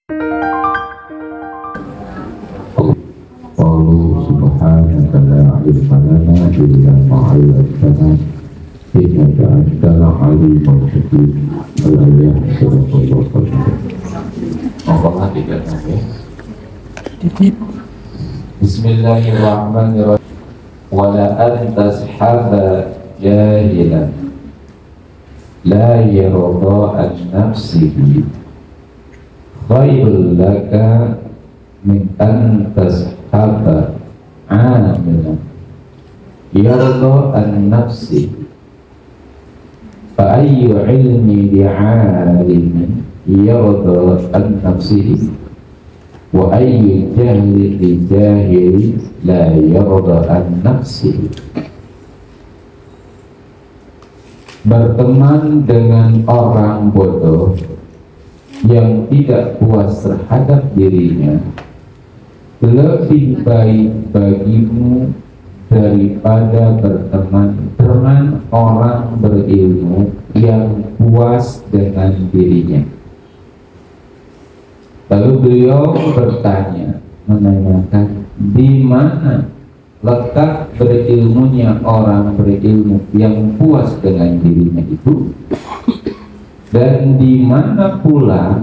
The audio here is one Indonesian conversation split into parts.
Qalu subhanaka la ilma lana illa ma 'allamtana innaka antal alimul hakim. Al-ayah sallallahu Allah tidak sampai. Bismillahirrahmanirrahim. Wala anta sahaba jahilan la yarda an nafsihi khairul laka min an tashaba amilan yarda an nafsi fa ayyu ilmi bi'alimin yarda an nafsihi wa ayyu jahli li jahili la yarda an nafsihi. Berteman dengan orang bodoh yang tidak puas terhadap dirinya lebih baik bagimu daripada berteman dengan orang berilmu yang puas dengan dirinya. Lalu beliau bertanya, menanyakan, di mana letak berilmunya orang berilmu yang puas dengan dirinya itu, dan di mana pula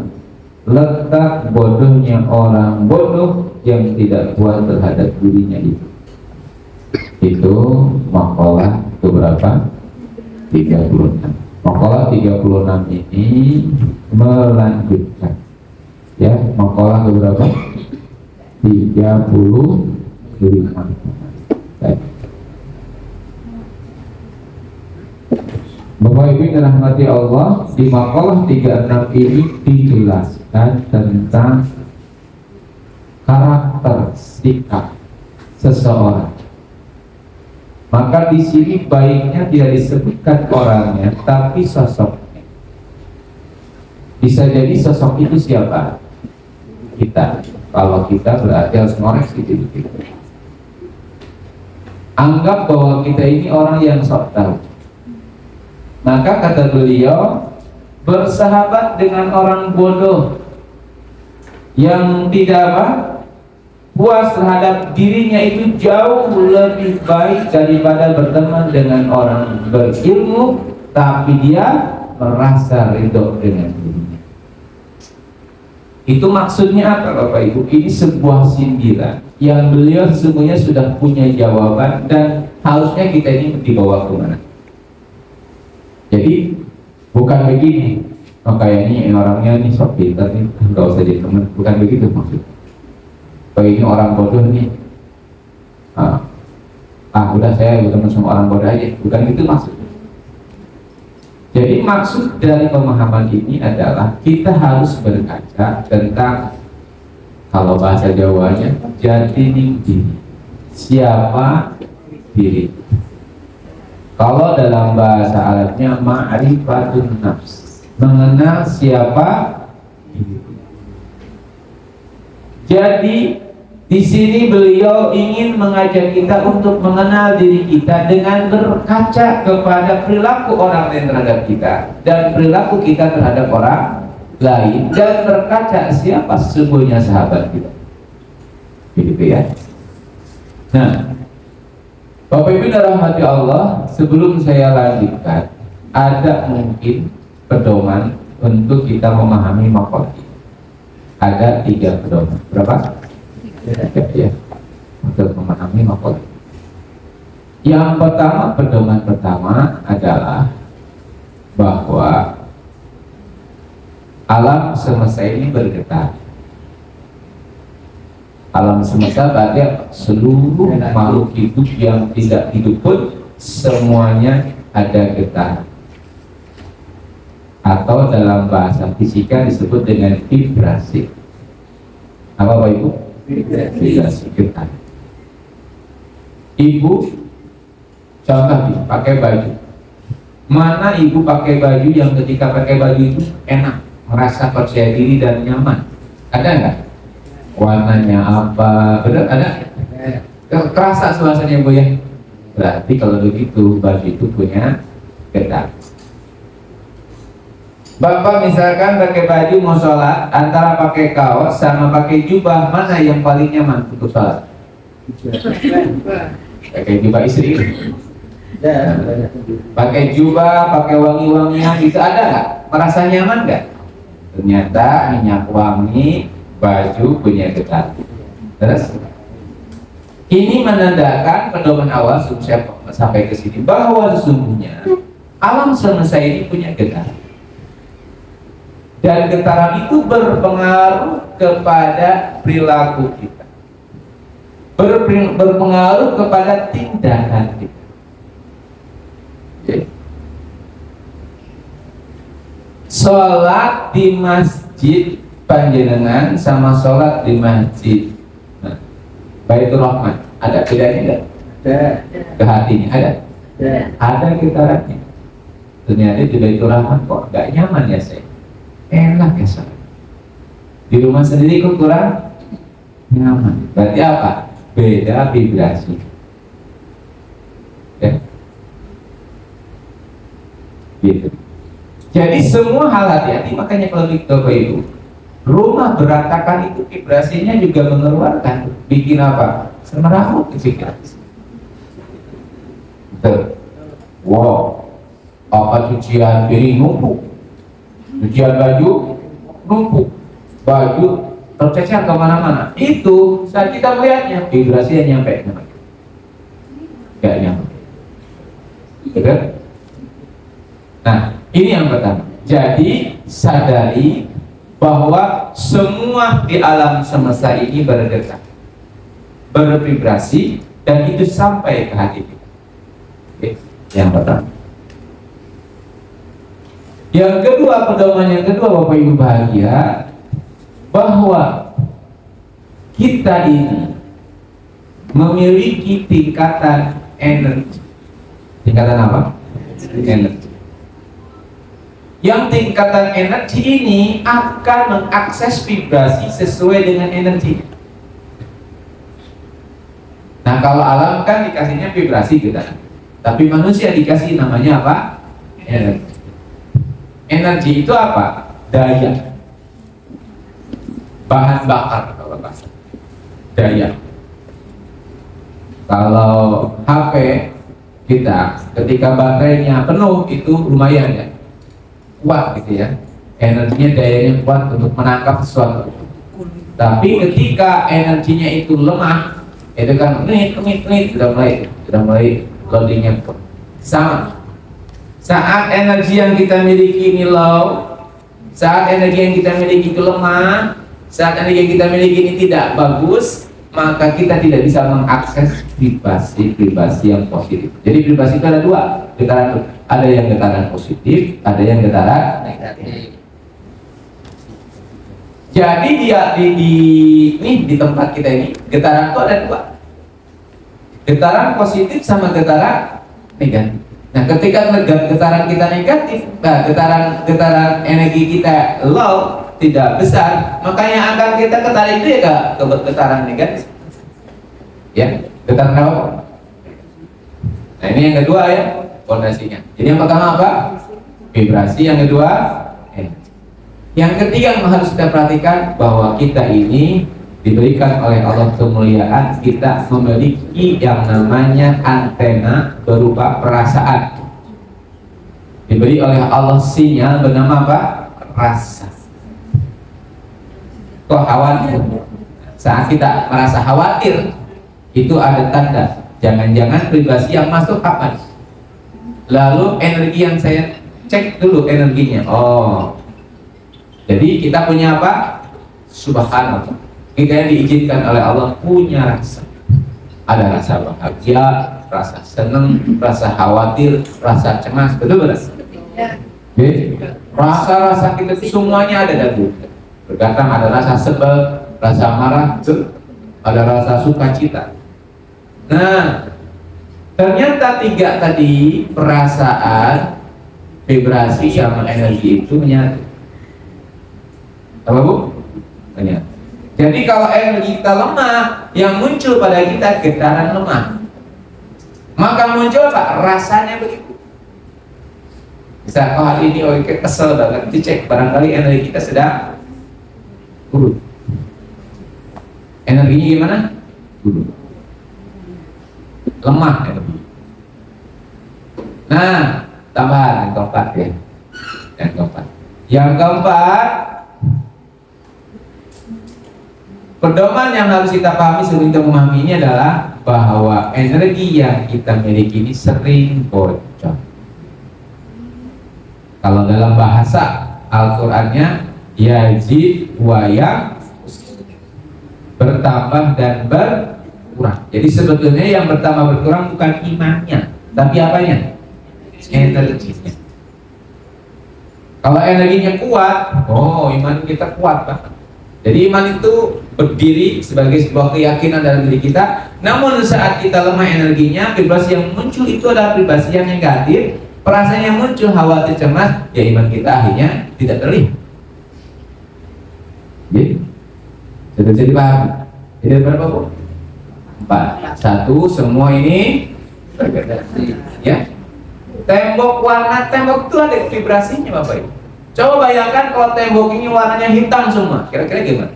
letak bodohnya orang bodoh yang tidak puas terhadap dirinya itu. Itu makalah keberapa? 36. Makalah 36 ini melanjutkan, ya, makalah keberapa? 35. Bapak Ibu dirahmati Allah, di makalah 36 ini dijelaskan tentang karakter sikap seseorang. Maka di sini baiknya tidak disebutkan orangnya, tapi sosoknya. Bisa jadi sosok itu siapa? Kita. Kalau kita berarti harus ngoreksi diri kita. Anggap bahwa kita ini orang yang sok tahu. Maka kata beliau, bersahabat dengan orang bodoh yang tidak puas terhadap dirinya itu jauh lebih baik daripada berteman dengan orang berilmu tapi dia merasa ridho dengan dirinya. Itu maksudnya apa Bapak Ibu? Ini sebuah sindiran yang beliau sesungguhnya sudah punya jawaban, dan harusnya kita ini dibawa kemana? Jadi bukan begini, oh kayaknya orangnya nih sok pintar nih, nggak usah jadi teman. Bukan begitu maksudnya. Oh ini orang bodoh nih, udah saya berteman sama orang bodoh aja. Bukan gitu maksudnya. Jadi maksud dari pemahaman ini adalah kita harus berkaca tentang, kalau bahasa Jawanya, jati diri. Siapa diri? Kalau dalam bahasa Arabnya ma'rifatun nafs, mengenal siapa diri. Jadi di sini beliau ingin mengajak kita untuk mengenal diri kita dengan berkaca kepada perilaku orang lain terhadap kita dan perilaku kita terhadap orang lain, dan berkaca siapa sesungguhnya sahabat kita. Gitu ya. Nah, Bapak Ibu dirahmati Allah, sebelum saya lanjutkan, ada mungkin pedoman untuk kita memahami maqalah ini. Ada 3 pedoman. Berapa? Ya, untuk memahami maqalah. Yang pertama, pedoman pertama adalah bahwa alam semesta ini bergetar. Alam semesta berarti seluruh makhluk hidup yang tidak hidup pun semuanya ada getar, atau dalam bahasa fisika disebut dengan vibrasi. Apa Bapak Ibu? Vibrasi getar. Ibu contoh nih, pakai baju. Mana ibu pakai baju yang ketika pakai baju itu enak, merasa percaya diri dan nyaman? Ada nggak? Warnanya apa? Benar ada? Kerasa suasananya Bu ya? Berarti kalau begitu baju itu punya getar. Bapak misalkan pakai baju mau sholat, antara pakai kaos sama pakai jubah, mana yang paling nyaman untuk sholat? Pakai jubah istri. Pakai jubah, pakai wangi-wangian, itu ada nggak? Merasa nyaman nggak? Ternyata minyak wangi, baju punya getar. Terus ini menandakan pedoman awal saya sampai ke sini bahwa sesungguhnya alam semesta ini punya getar. Dan getaran itu berpengaruh kepada perilaku kita, berpengaruh kepada tindakan kita. Sholat di masjid panjenengan sama sholat di masjid Baitur Rahman ada bedanya enggak? Ada. Ke hatinya ada? Ada getarannya. Ternyata di Baitur Rahman kok gak nyaman ya saya. Enak ya sholat. Di rumah sendiri kok kurang nyaman. Berarti apa? Beda vibrasi. Ya. Gitu. Jadi semua hal hati-hati, makanya kalau di Bapak Ibu, rumah berantakan itu vibrasinya juga mengeluarkan, bikin apa? Semerawut pikiran. Betul. Wow, apa cucian piring numpuk, cucian baju numpuk, baju tercecer kemana-mana. Itu saat kita melihatnya, vibrasinya nyampe, gak nyampe. Betul? Nah, ini yang pertama. Jadi sadari bahwa semua di alam semesta ini bergetar, bervibrasi, dan itu sampai ke hati kita. Oke, yang pertama. Yang kedua, pedoman yang kedua Bapak Ibu bahagia, bahwa kita ini memiliki tingkatan energi. Tingkatan apa? Energi. Yang tingkatan energi ini akan mengakses vibrasi sesuai dengan energi. Nah, kalau alam kan dikasihnya vibrasi kita, tapi manusia dikasih namanya apa? Energi. Energi itu apa? Daya. Bahan bakar kalau bahasa. Daya. Kalau HP kita ketika baterainya penuh itu lumayan ya, kuat gitu ya, energinya, dayanya kuat untuk menangkap sesuatu. Tapi ketika energinya itu lemah, itu kan menit sudah mulai loadingnya sama. Saat energi yang kita miliki ini low, saat energi yang kita miliki itu lemah, saat energi yang kita miliki ini tidak bagus, maka kita tidak bisa mengakses vibrasi yang positif. Jadi vibrasi itu ada dua getaran, ada yang getaran positif, ada yang getaran negatif. Jadi di tempat kita ini getaran itu ada dua, getaran positif sama getaran negatif. Nah, ketika getaran kita negatif, getaran energi kita low, tidak besar, makanya akan kita ketarik itu ya ke getaran negatif. Ya, getaran apa? Nah, ini yang kedua ya, fondasinya. Jadi yang pertama apa? Vibrasi. Yang kedua energi. Yang ketiga yang harus kita perhatikan bahwa kita ini diberikan oleh Allah kemuliaan, kita memiliki yang namanya antena berupa perasaan. Diberi oleh Allah sinyal bernama apa? Rasa. Kok khawatir? Saat kita merasa khawatir, itu ada tanda. Jangan-jangan vibrasi yang masuk apa? Lalu energi yang saya cek dulu energinya. Oh, jadi kita punya apa? Subhanallah. Kita yang diizinkan oleh Allah punya rasa. Ada rasa bahagia, rasa senang, rasa khawatir, rasa cemas, betul betul. Rasa-rasa kita semuanya ada dalam diri. Berkata ada rasa sebel, rasa marah, ada rasa sukacita. Nah, ternyata tiga tadi, perasaan, vibrasi sama energi itu menyatu. Apa Bu? Menyatu. Jadi kalau energi kita lemah, yang muncul pada kita getaran lemah. Maka muncul apa? Rasanya begitu. Bisa, oh hari ini kesel banget, dicek barangkali energi kita sedang turun. Energinya gimana? Turun. Lemah energi. Nah, tambahan yang keempat ya. Yang keempat, pedoman yang harus kita pahami sebelum kita memahami ini adalah bahwa energi yang kita miliki ini sering bocor. Kalau dalam bahasa Al-Qur'annya yazid wa yanqus, bertambah dan berkurang. Jadi sebetulnya yang bertambah berkurang bukan imannya, tapi apanya? Energinya. Kalau energinya kuat, oh iman kita kuat banget. Jadi iman itu berdiri sebagai sebuah keyakinan dalam diri kita. Namun saat kita lemah energinya, vibrasi yang muncul itu adalah vibrasi yang negatif. Perasaan yang muncul khawatir, cemas, ya iman kita akhirnya tidak terlihat. Jadi, sudah jadi paham? Jadi berapa bu? 4. 1, semua ini bergradasi. Ya. Tembok, warna tembok itu ada vibrasinya Bapak Ibu. Coba bayangkan kalau tembok ini warnanya hitam semua, kira-kira gimana?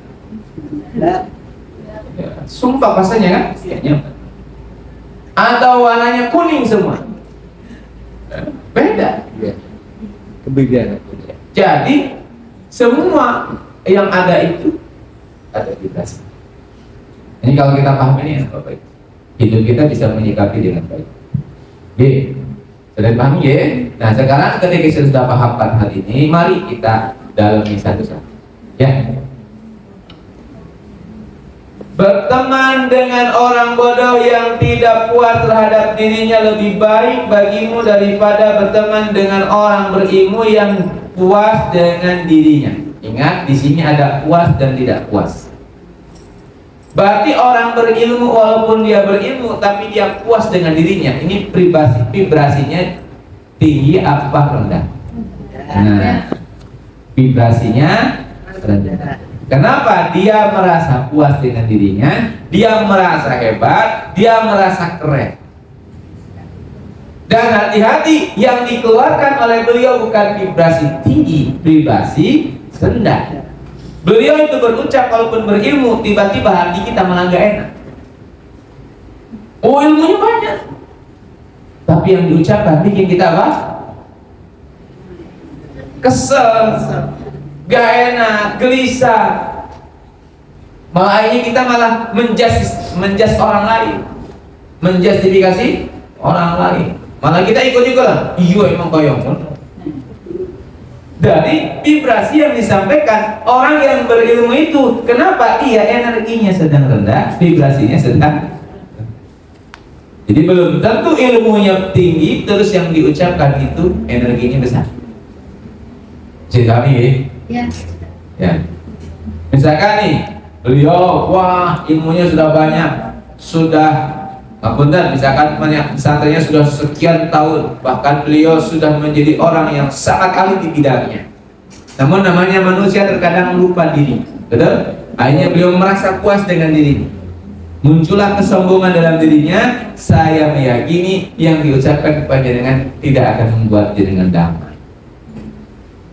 Ya, sumpah pastinya kan? Ya, atau warnanya kuning semua, beda. Kebedaannya. Jadi semua yang ada itu ada vibrasi. Ini kalau kita paham ini ya Bapak Ibu, hidup kita bisa menyikapi dengan baik. Sudah paham ya? Nah sekarang ketika kita sudah pahamkan hal ini, mari kita dalami satu-satu. Ya. Berteman dengan orang bodoh yang tidak puas terhadap dirinya lebih baik bagimu daripada berteman dengan orang berilmu yang puas dengan dirinya. Ingat, di sini ada puas dan tidak puas. Berarti orang berilmu walaupun dia berilmu tapi dia puas dengan dirinya. Ini vibrasinya tinggi apa rendah? Nah, vibrasinya rendah. Kenapa? Dia merasa puas dengan dirinya, dia merasa hebat, dia merasa keren. Dan hati-hati, yang dikeluarkan oleh beliau bukan vibrasi tinggi, vibrasi rendah. Beliau itu berucap walaupun berilmu, tiba-tiba hati kita malah gak enak. Oh ilmunya banyak, tapi yang diucapkan bikin kita apa? Kesel, gak enak, gelisah. Malah ini kita malah menjas orang lain, menjustifikasi orang lain. Malah kita ikut-ikutan. Iya emang kayak dari vibrasi yang disampaikan orang yang berilmu itu. Kenapa? Iya energinya sedang rendah, vibrasinya sedang. Jadi belum tentu ilmunya tinggi, terus yang diucapkan itu energinya besar. Jadi ya. Ya. Misalkan nih, beliau wah ilmunya sudah banyak, sudah benar, misalkan pesantrennya sudah sekian tahun, bahkan beliau sudah menjadi orang yang sangat ahli di bidangnya. Namun namanya manusia terkadang lupa diri, betul? Akhirnya beliau merasa puas dengan dirinya. Muncullah kesombongan dalam dirinya. Saya meyakini yang diucapkan kepada jenengan tidak akan membuat jenengan damai.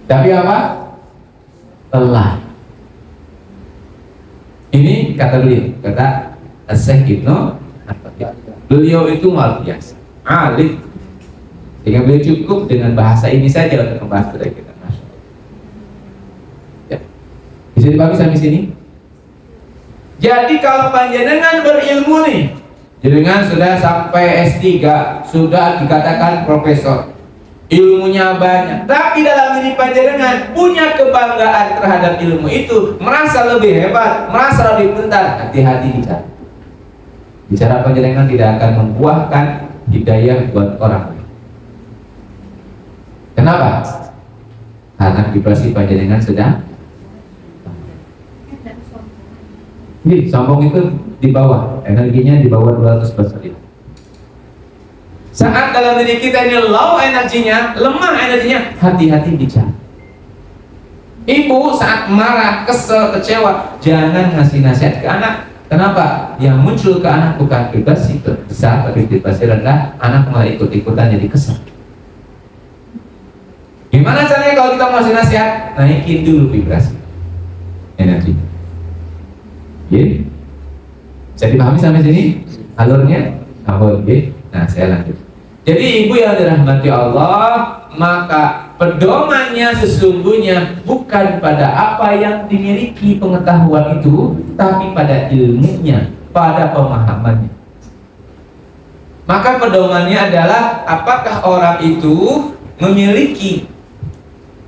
Tapi apa? Telah. Ini kata beliau, kata Syekh Ibnu. Beliau itu luar biasa, alim. Sehingga beliau cukup dengan bahasa ini saja untuk membahas dari kita. Ya. Bisa dipahami sampai sini? Jadi kalau panjenengan berilmu nih, jenengan sudah sampai S3, sudah dikatakan profesor, ilmunya banyak, tapi dalam diri panjenengan punya kebanggaan terhadap ilmu itu, merasa lebih hebat, merasa lebih pintar, hati-hati bicara. Bicara panjenengan tidak akan membuahkan hidayah buat orang lain. Kenapa? Karena vibrasi panjenengan sedang. Jadi sombong itu di bawah, energinya di bawah 200%. Saat dalam diri kita ini low energinya, lemah energinya, hati-hati bicara. Ibu saat marah, kesel, kecewa, jangan ngasih nasihat ke anak. Kenapa? Yang muncul ke anak bukan vibrasi besar, tapi vibrasi rendah. Anak malah ikut-ikutan jadi kesal. Gimana caranya kalau kita mau ngasih nasihat? Naikin dulu vibrasi energi. Oke. Bisa dipahami sampai sini alurnya? Oke. Nah, saya lanjut. Jadi ibu yang dirahmati Allah, maka pedomannya sesungguhnya bukan pada apa yang dimiliki pengetahuan itu, tapi pada ilmunya, pada pemahamannya. Maka pedomannya adalah apakah orang itu memiliki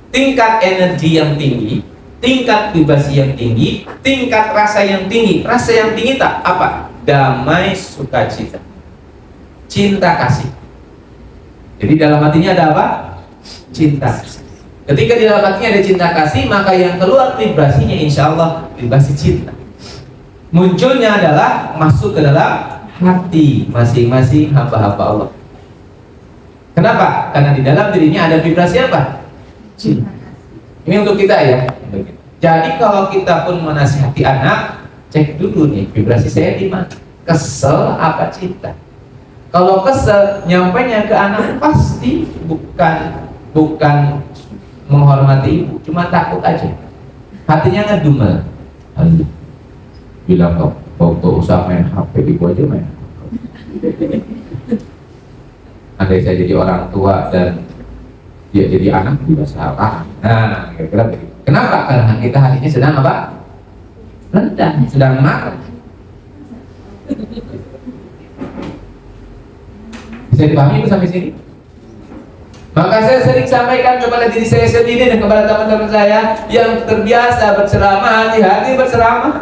tingkat energi yang tinggi, tingkat vibrasi yang tinggi, tingkat rasa yang tinggi. Rasa yang tinggi tak apa? Damai, sukacita, cinta kasih. Jadi dalam hatinya ada apa? Cinta. Ketika di dalam hatinya ada cinta kasih, maka yang keluar vibrasinya insya Allah vibrasi cinta. Munculnya adalah masuk ke dalam hati masing-masing hamba-hamba Allah. Kenapa? Karena di dalam dirinya ada vibrasi apa? Cinta. Ini untuk kita ya. Jadi kalau kita pun menasihati anak, cek dulu nih vibrasi saya di mana. Kesel apa cinta? Kalau kesel, nyampainya ke anak pasti bukan menghormati ibu, cuma takut aja. Hatinya ngedumel. Bilang waktu usaha main HP, ibu aja main HP. Andai saya jadi orang tua dan dia jadi anak juga salah. Nah, kira-kira begitu. Kenapa? Karena kita hatinya sedang apa? Rendah, sedang marah. Bisa dipahami itu sampai sini? Maka saya sering sampaikan kepada diri saya sendiri dan kepada teman-teman saya yang terbiasa berceramah, hati-hati berceramah.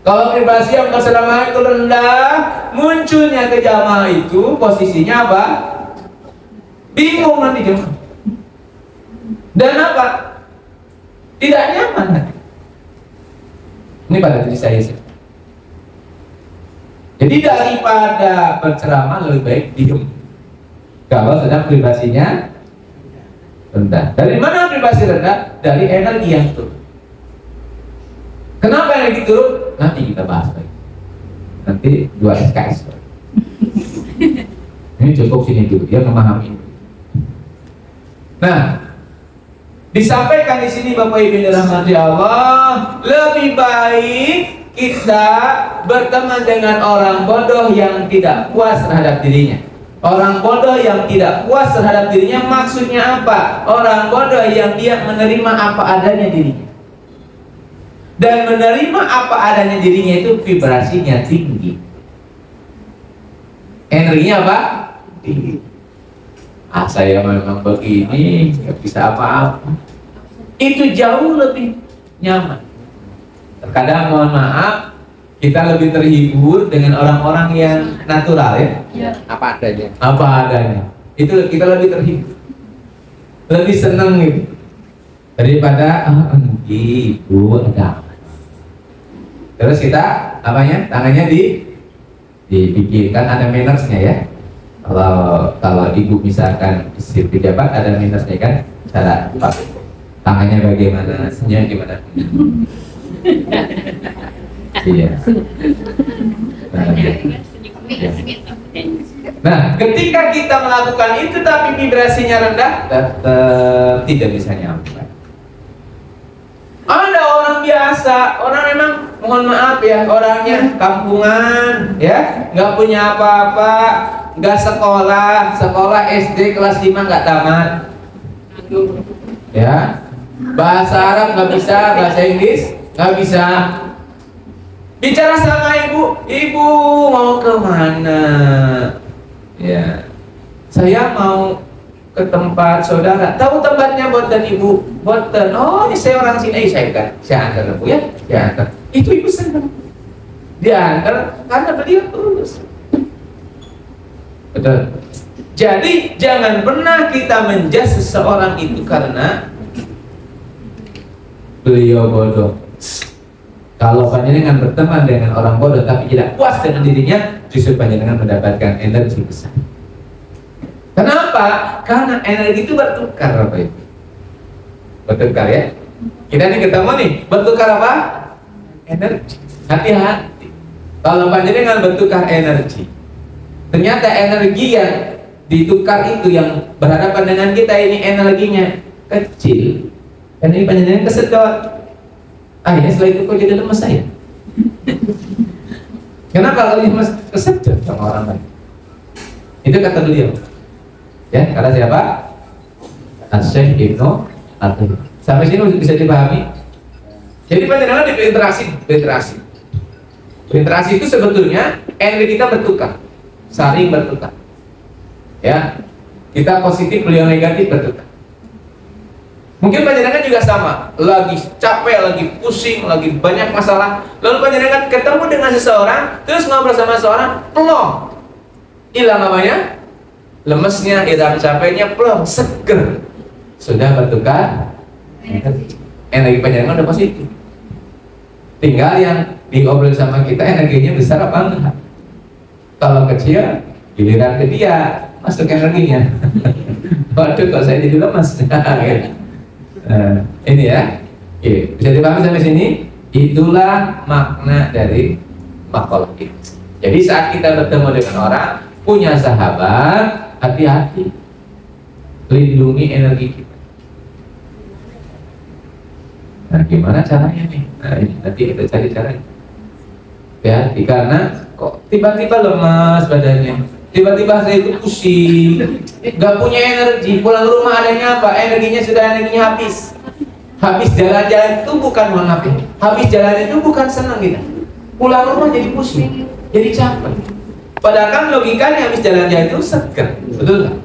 Kalau vibrasi yang berceramah itu rendah, munculnya ke jamaah itu posisinya apa? Bingung nanti jemaah. Dan apa? Tidak nyaman nanti. Ini pada diri saya sih. Jadi daripada berceramah lebih baik diem. Kalau sedang vibrasinya rendah. Dari mana vibrasi rendah? Dari energi yang turun. Kenapa energi turun? Nanti kita bahas lagi. Nanti 2 SKS. Ini cukup sini dulu, dia memahami. Nah, disampaikan di sini Bapak Ibu dirahmati Allah, lebih baik kita berteman dengan orang bodoh yang tidak puas terhadap dirinya. Orang bodoh yang tidak puas terhadap dirinya maksudnya apa? Orang bodoh yang dia menerima apa adanya dirinya. Dan menerima apa adanya dirinya itu vibrasinya tinggi. Energinya apa? Tinggi. Saya memang begini, nggak bisa apa-apa. Itu jauh lebih nyaman. Terkadang mohon maaf, kita lebih terhibur dengan orang-orang yang natural ya. Apa adanya. Apa adanya. Itu kita lebih terhibur, lebih senang gitu. Daripada ibu ada. Terus kita apanya? Tangannya dipikirkan ada mannersnya ya. Kalau ibu misalkan isi pejabat ada minusnya kan, cara tangannya bagaimana, senyum gimana. Iya. Nah, ketika kita melakukan itu tapi vibrasinya rendah, tetap tidak bisa nyampe. Ada orang biasa, orang memang mohon maaf ya, orangnya kampungan, ya, nggak punya apa-apa, nggak sekolah SD kelas 5 nggak tamat, ya, bahasa Arab nggak bisa, bahasa Inggris nggak bisa. Bicara sama ibu mau kemana? Ya, saya mau ke tempat saudara. Tahu tempatnya boten ibu? Boten. Oh, ini saya orang sini. Saya antar bu ya, saya antar. Itu ibu senang. Dia antar karena beliau tulus. Betul. Jadi jangan pernah kita menjudge seseorang itu karena beliau bodoh. Kalau panjenengan berteman dengan orang bodoh tapi tidak puas dengan dirinya, justru panjenengan mendapatkan energi besar. Kenapa? Karena energi itu bertukar, Bapak Ibu. Bertukar ya. Kita ini ketemu nih, bertukar apa? Energi. Hati-hati. Kalau panjenengan bertukar energi, ternyata energi yang ditukar itu yang berhadapan dengan kita ini energinya kecil, karena ini panjenengan kesedot. Akhirnya setelah itu kok jadi lemes saya. Kenapa kalau lemes? Kesedot sama orang lain. Itu kata beliau. Ya, kata siapa? Syekh Ibnu Athir. Sampai sini bisa dipahami. Jadi panjenengan berinteraksi. Berinteraksi itu sebetulnya energi kita bertukar, saling bertukar. Ya, kita positif, beliau negatif bertukar. Mungkin panjenengan juga sama, lagi capek, lagi pusing, lagi banyak masalah. Lalu panjenengan ketemu dengan seseorang, terus ngobrol sama seseorang, plong, hilang apanya? Lemesnya, hilang capeknya, plong, seger. Sudah bertukar, energi panjenengan udah positif. Tinggal yang diobrol sama kita energinya besar apa enggak. Kalau kecil, giliran ke dia masuk energinya. Waduh, kok saya jadi lemas. Ini ya, bisa dipahami sampai sini. Itulah makna dari makalah ini. Jadi saat kita bertemu dengan orang, punya sahabat, hati-hati, lindungi energi kita. Nah, gimana caranya nih? Nah, ini nanti kita cari caranya. Ya, karena kok tiba-tiba lemas badannya, tiba-tiba saya itu pusing, nggak punya energi, pulang rumah adanya apa? Energinya habis. Habis jalan-jalan itu bukan mengapain, habis jalan itu bukan senang kita. Pulang rumah jadi pusing, jadi capek. Padahal kan logikanya habis jalan-jalan itu seger, betul nggak?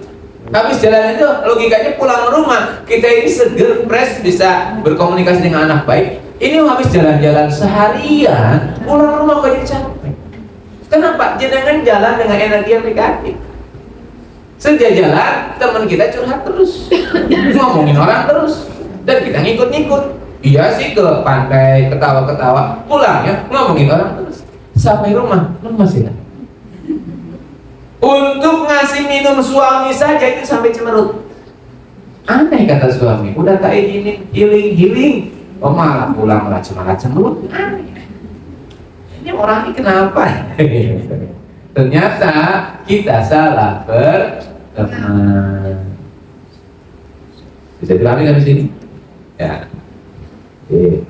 Habis jalan itu logikanya pulang rumah kita ini seger, fresh, bisa berkomunikasi dengan anak baik. Ini habis jalan-jalan seharian, pulang rumah kok jadi capek. Kenapa? Jangan jalan dengan energi yang negatif. Sejak jalan, teman kita curhat terus, ngomongin orang terus, dan kita ngikut-ngikut. Iya sih, ke pantai, ketawa-ketawa, pulangnya ngomongin orang terus. Sampai rumah, lemas ya. Untuk ngasih minum suami saja itu sampai cemerut. Aneh kata suami, udah tak izinin healing, oh malah pulang malah cemerut. Aneh. Ini orang ini kenapa? Ternyata kita salah berteman. Bisa dipahami sampai sini? Ya. Oke.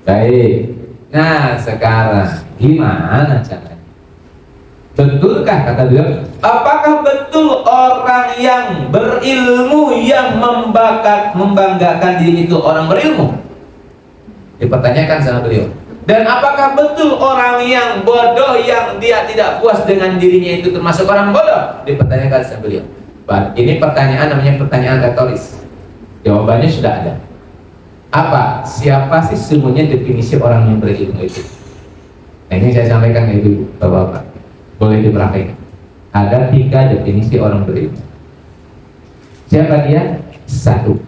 Baik. Nah sekarang gimana caranya? Betulkah kata dia? Apakah betul orang yang berilmu yang membanggakan diri itu orang berilmu? Dipertanyakan sama beliau. Dan apakah betul orang yang bodoh yang dia tidak puas dengan dirinya itu termasuk orang bodoh? Dipertanyakan sama beliau. Ini pertanyaan namanya pertanyaan retoris. Jawabannya sudah ada. Apa? Siapa sih sebenarnya definisi orang yang berilmu itu? Nah, ini saya sampaikan ke ibu bapak-bapak. Boleh dipraktikkan. Ada 3 definisi orang berilmu. Siapa dia? 1.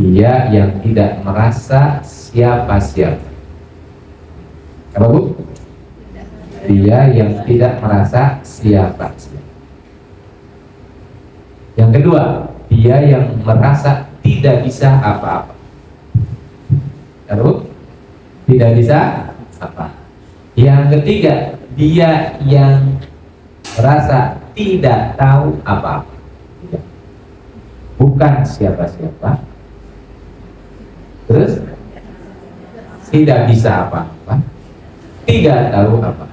Dia yang tidak merasa siapa-siapa. Apa bu? Dia yang tidak merasa siapa-siapa. Yang kedua, dia yang merasa tidak bisa apa-apa. Terus, tidak bisa apa. Yang ketiga, dia yang merasa tidak tahu apa-apa, bukan siapa-siapa, terus tidak bisa apa-apa, tidak tahu apa.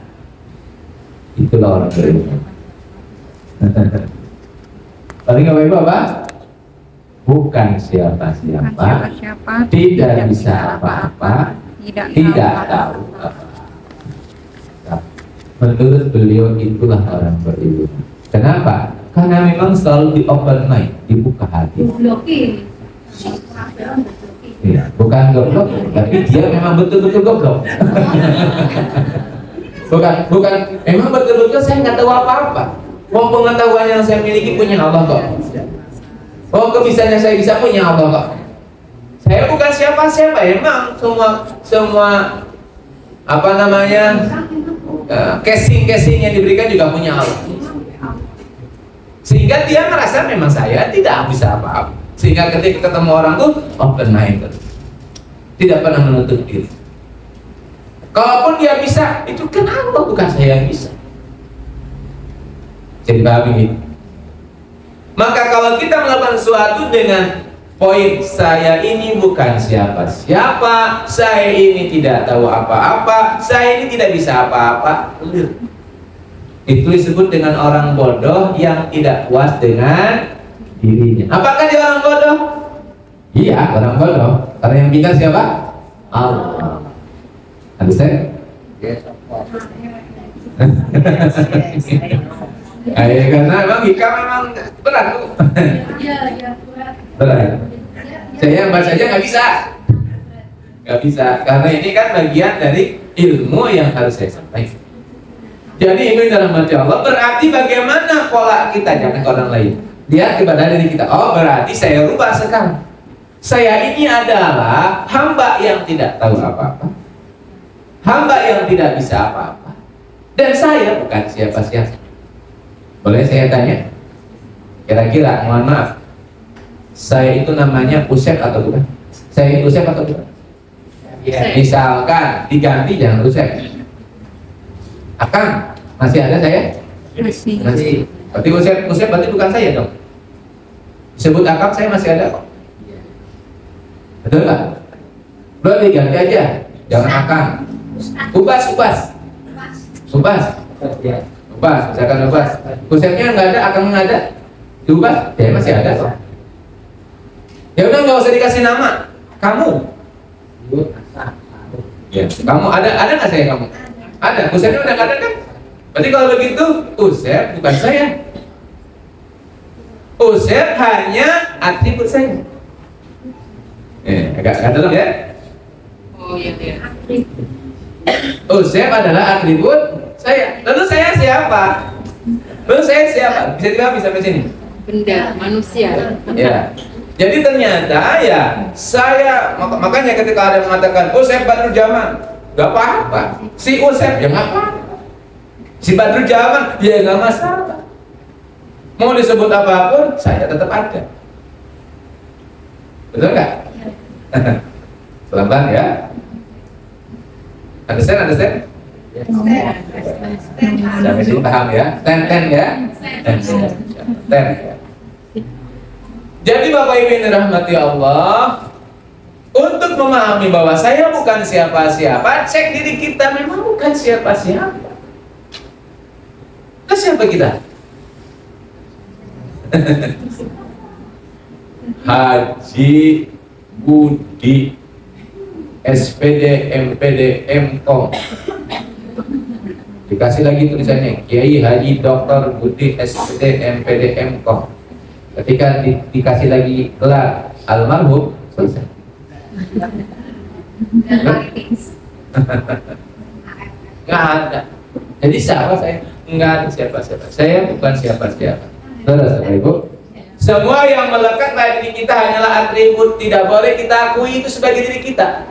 Itulah orang berilmu. Tapi nggak apa-apa, bukan siapa-siapa, tidak bisa apa-apa, tidak tahu apa. Menurut beliau itulah orang berilmu. Kenapa? Karena memang selalu di open mind, dibuka hati. Ya, bukan goblok, tapi dia memang betul-betul goblok. bukan, memang betul-betul saya nggak tahu apa-apa. Oh, pengetahuan yang saya miliki punya Allah kok. Oh, kebisaannya saya bisa punya Allah kok. Saya bukan siapa-siapa, emang semua apa namanya? Casing yang diberikan juga punya Allah. Sehingga dia merasa memang saya tidak bisa apa-apa. Sehingga ketika ketemu orang tuh open mind, tidak pernah menutup diri. Kalaupun dia bisa, itu kenapa bukan saya yang bisa? Jadi pahami gitu. Maka kalau kita melakukan sesuatu dengan poin saya ini bukan siapa-siapa, saya ini tidak tahu apa-apa, saya ini tidak bisa apa-apa, itu disebut dengan orang bodoh yang tidak puas dengan dirinya. Apakah dia orang bodoh? Iya, orang bodoh. Karena yang pintar siapa? Allah. Understand? Yes, of course. Karena memang Ika memang berat tuh. Berat. Saya baca aja nggak bisa, karena ini kan bagian dari ilmu yang harus saya sampaikan. Jadi ini dalam hati Allah berarti bagaimana pola kita, jangan ke orang lain. Dia kepada diri kita. Oh, berarti saya rubah sekarang. Saya ini adalah hamba yang tidak tahu apa-apa, hamba yang tidak bisa apa-apa, dan saya bukan siapa-siapa. Boleh saya tanya? Kira-kira, mohon maaf, saya itu namanya Usep atau bukan? Saya ini Usep atau bukan? Ya. Misalkan diganti jangan Usep. Akang, masih ada saya? Masih. Berarti Usep berarti bukan saya dong. Sebut Akang saya masih ada kok. Betul nggak? Berarti ganti aja, jangan Akang. Ubas. Misalkan ubas. Usepnya nggak ada, Akang nggak ada. Diubah, ya masih ada kok. Ya udah nggak usah dikasih nama. Kamu. Ya, kamu ada nggak saya kamu? Ada. Usepnya udah nggak ada kan? Berarti kalau begitu, Usep bukan saya. Usep hanya atribut saya. Agak dalam ya. Oh iya. Usep adalah atribut saya. Lalu saya siapa? Bisa dipahami sampai sini? Benda, manusia. Ya. Jadi ternyata ya saya, makanya ketika ada yang mengatakan Usep Badrul Jaman, gak apa-apa. Si Usep ya gak apa-apa. Si Badrul Jaman ya gak masalah. Mau disebut apapun saya tetap ada. Betul gak? Pelan-pelan ya. Understand? Sampai sini paham ya? Ten ya? Ten ya. Jadi Bapak Ibu yang dirahmati Allah, untuk memahami bahwa saya bukan siapa-siapa, cek diri kita, memang bukan siapa-siapa. Nah, siapa kita? Haji Budi SPD MPD MKOM. Dikasih lagi tulisannya Kiai Haji Dr. Budi SPD MPD MKOM. Ketika dikasih lagi gelar almarhum, selesai. Nggak ada. Jadi siapa saya? Nggak ada siapa-siapa. Saya bukan siapa-siapa. Terus, Ibu. Semua yang melekat pada diri kita hanyalah atribut, tidak boleh kita akui itu sebagai diri kita.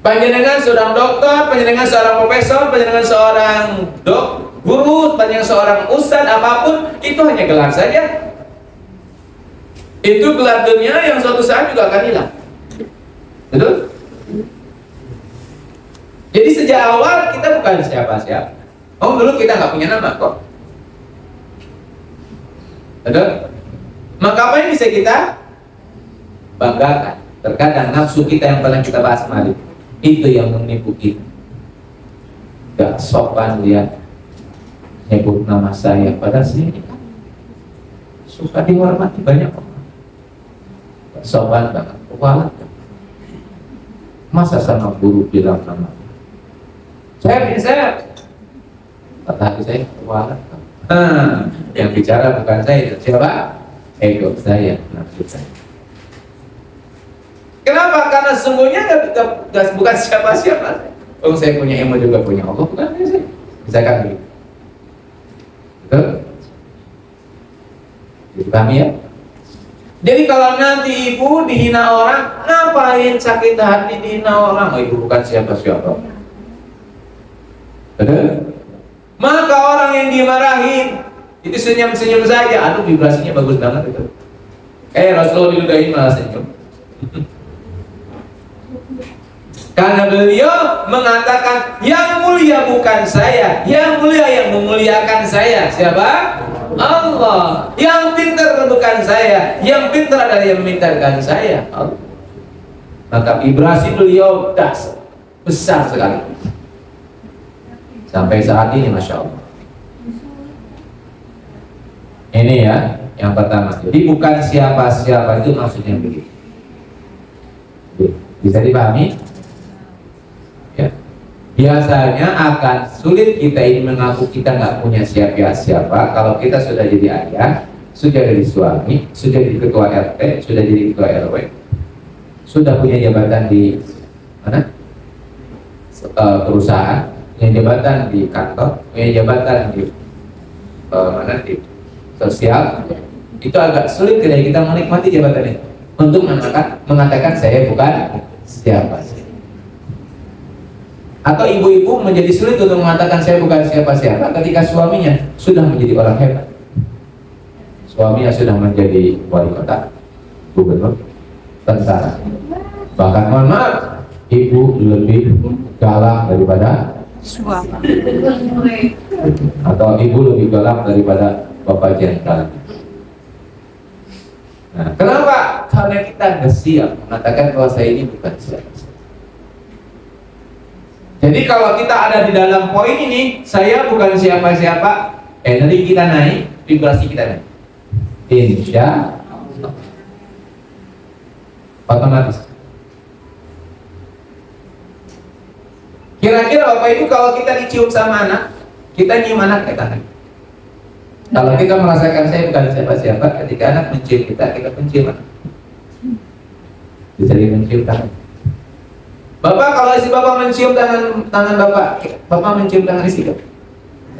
Panjenengan seorang dokter, panjenengan seorang profesor, panjenengan seorang guru, panjenengan seorang ustadz, apapun, itu hanya gelar saja. Itu gelar dunia yang suatu saat juga akan hilang. Betul? Jadi sejak awal kita bukan siapa-siapa. Oh, dulu kita nggak punya nama kok. Betul? Maka apa yang bisa kita banggakan? Terkadang nafsu kita yang pernah kita bahas kemarin, itu yang menipu kita. Gak sopan dia nyebut nama saya, padahal sini kan suka dihormati banyak orang. Gak sopan banget, kualat. Masa sama guru bilang nama saya kata hati saya kualat. Yang bicara bukan saya, siapa? Ego saya, nafsu saya. Kenapa? Karena sesungguhnya bukan siapa-siapa. Oh, saya punya ilmu juga punya Allah, bukan saya. Misalkan begitu. Betul? Dipahami ya? Jadi kalau nanti ibu dihina orang, ngapain sakit hati dihina orang? Oh, ibu bukan siapa-siapa. Betul? Maka orang yang dimarahin itu senyum-senyum saja. Aduh, vibrasinya bagus banget itu. Rasulullah diludahin malah senyum. Karena beliau mengatakan yang mulia bukan saya, yang mulia yang memuliakan saya. Siapa? Allah. Yang pintar bukan saya, yang pintar adalah yang memintarkan saya, Allah. Maka vibrasi beliau besar sekali sampai saat ini, Masya Allah. Ini ya yang pertama. Jadi bukan siapa-siapa itu maksudnya begitu. Bisa dipahami? Ya. Biasanya akan sulit kita ini mengaku kita nggak punya siapa-siapa kalau kita sudah jadi ayah, sudah jadi suami, sudah jadi ketua RT, sudah jadi ketua RW, sudah punya jabatan di mana? Perusahaan, punya jabatan di kantor, punya jabatan di mana, di sosial. Itu agak sulit tidak kita menikmati jabatan itu untuk mengatakan saya bukan siapa. Atau ibu-ibu menjadi sulit untuk mengatakan saya bukan siapa-siapa ketika suaminya sudah menjadi orang hebat, suaminya sudah menjadi wali kota, gubernur, tentara, bahkan mohon maaf, ibu lebih galak daripada suami, atau ibu lebih galak daripada bapak jenderal. Nah, kenapa? Karena kita nggak siap mengatakan bahwa saya ini bukan siapa. Jadi kalau kita ada di dalam poin ini, saya bukan siapa-siapa, energi kita naik, vibrasi kita naik. Insya Allah. Otomatis. Kira-kira Bapak Ibu kalau kita dicium sama anak, kita nyium anak ke tangan. Kalau kita merasakan saya bukan siapa-siapa, ketika anak mencium kita mencium anak. Bisa mencium tangan. Bapak, kalau istri Bapak mencium tangan Bapak mencium tangan istri.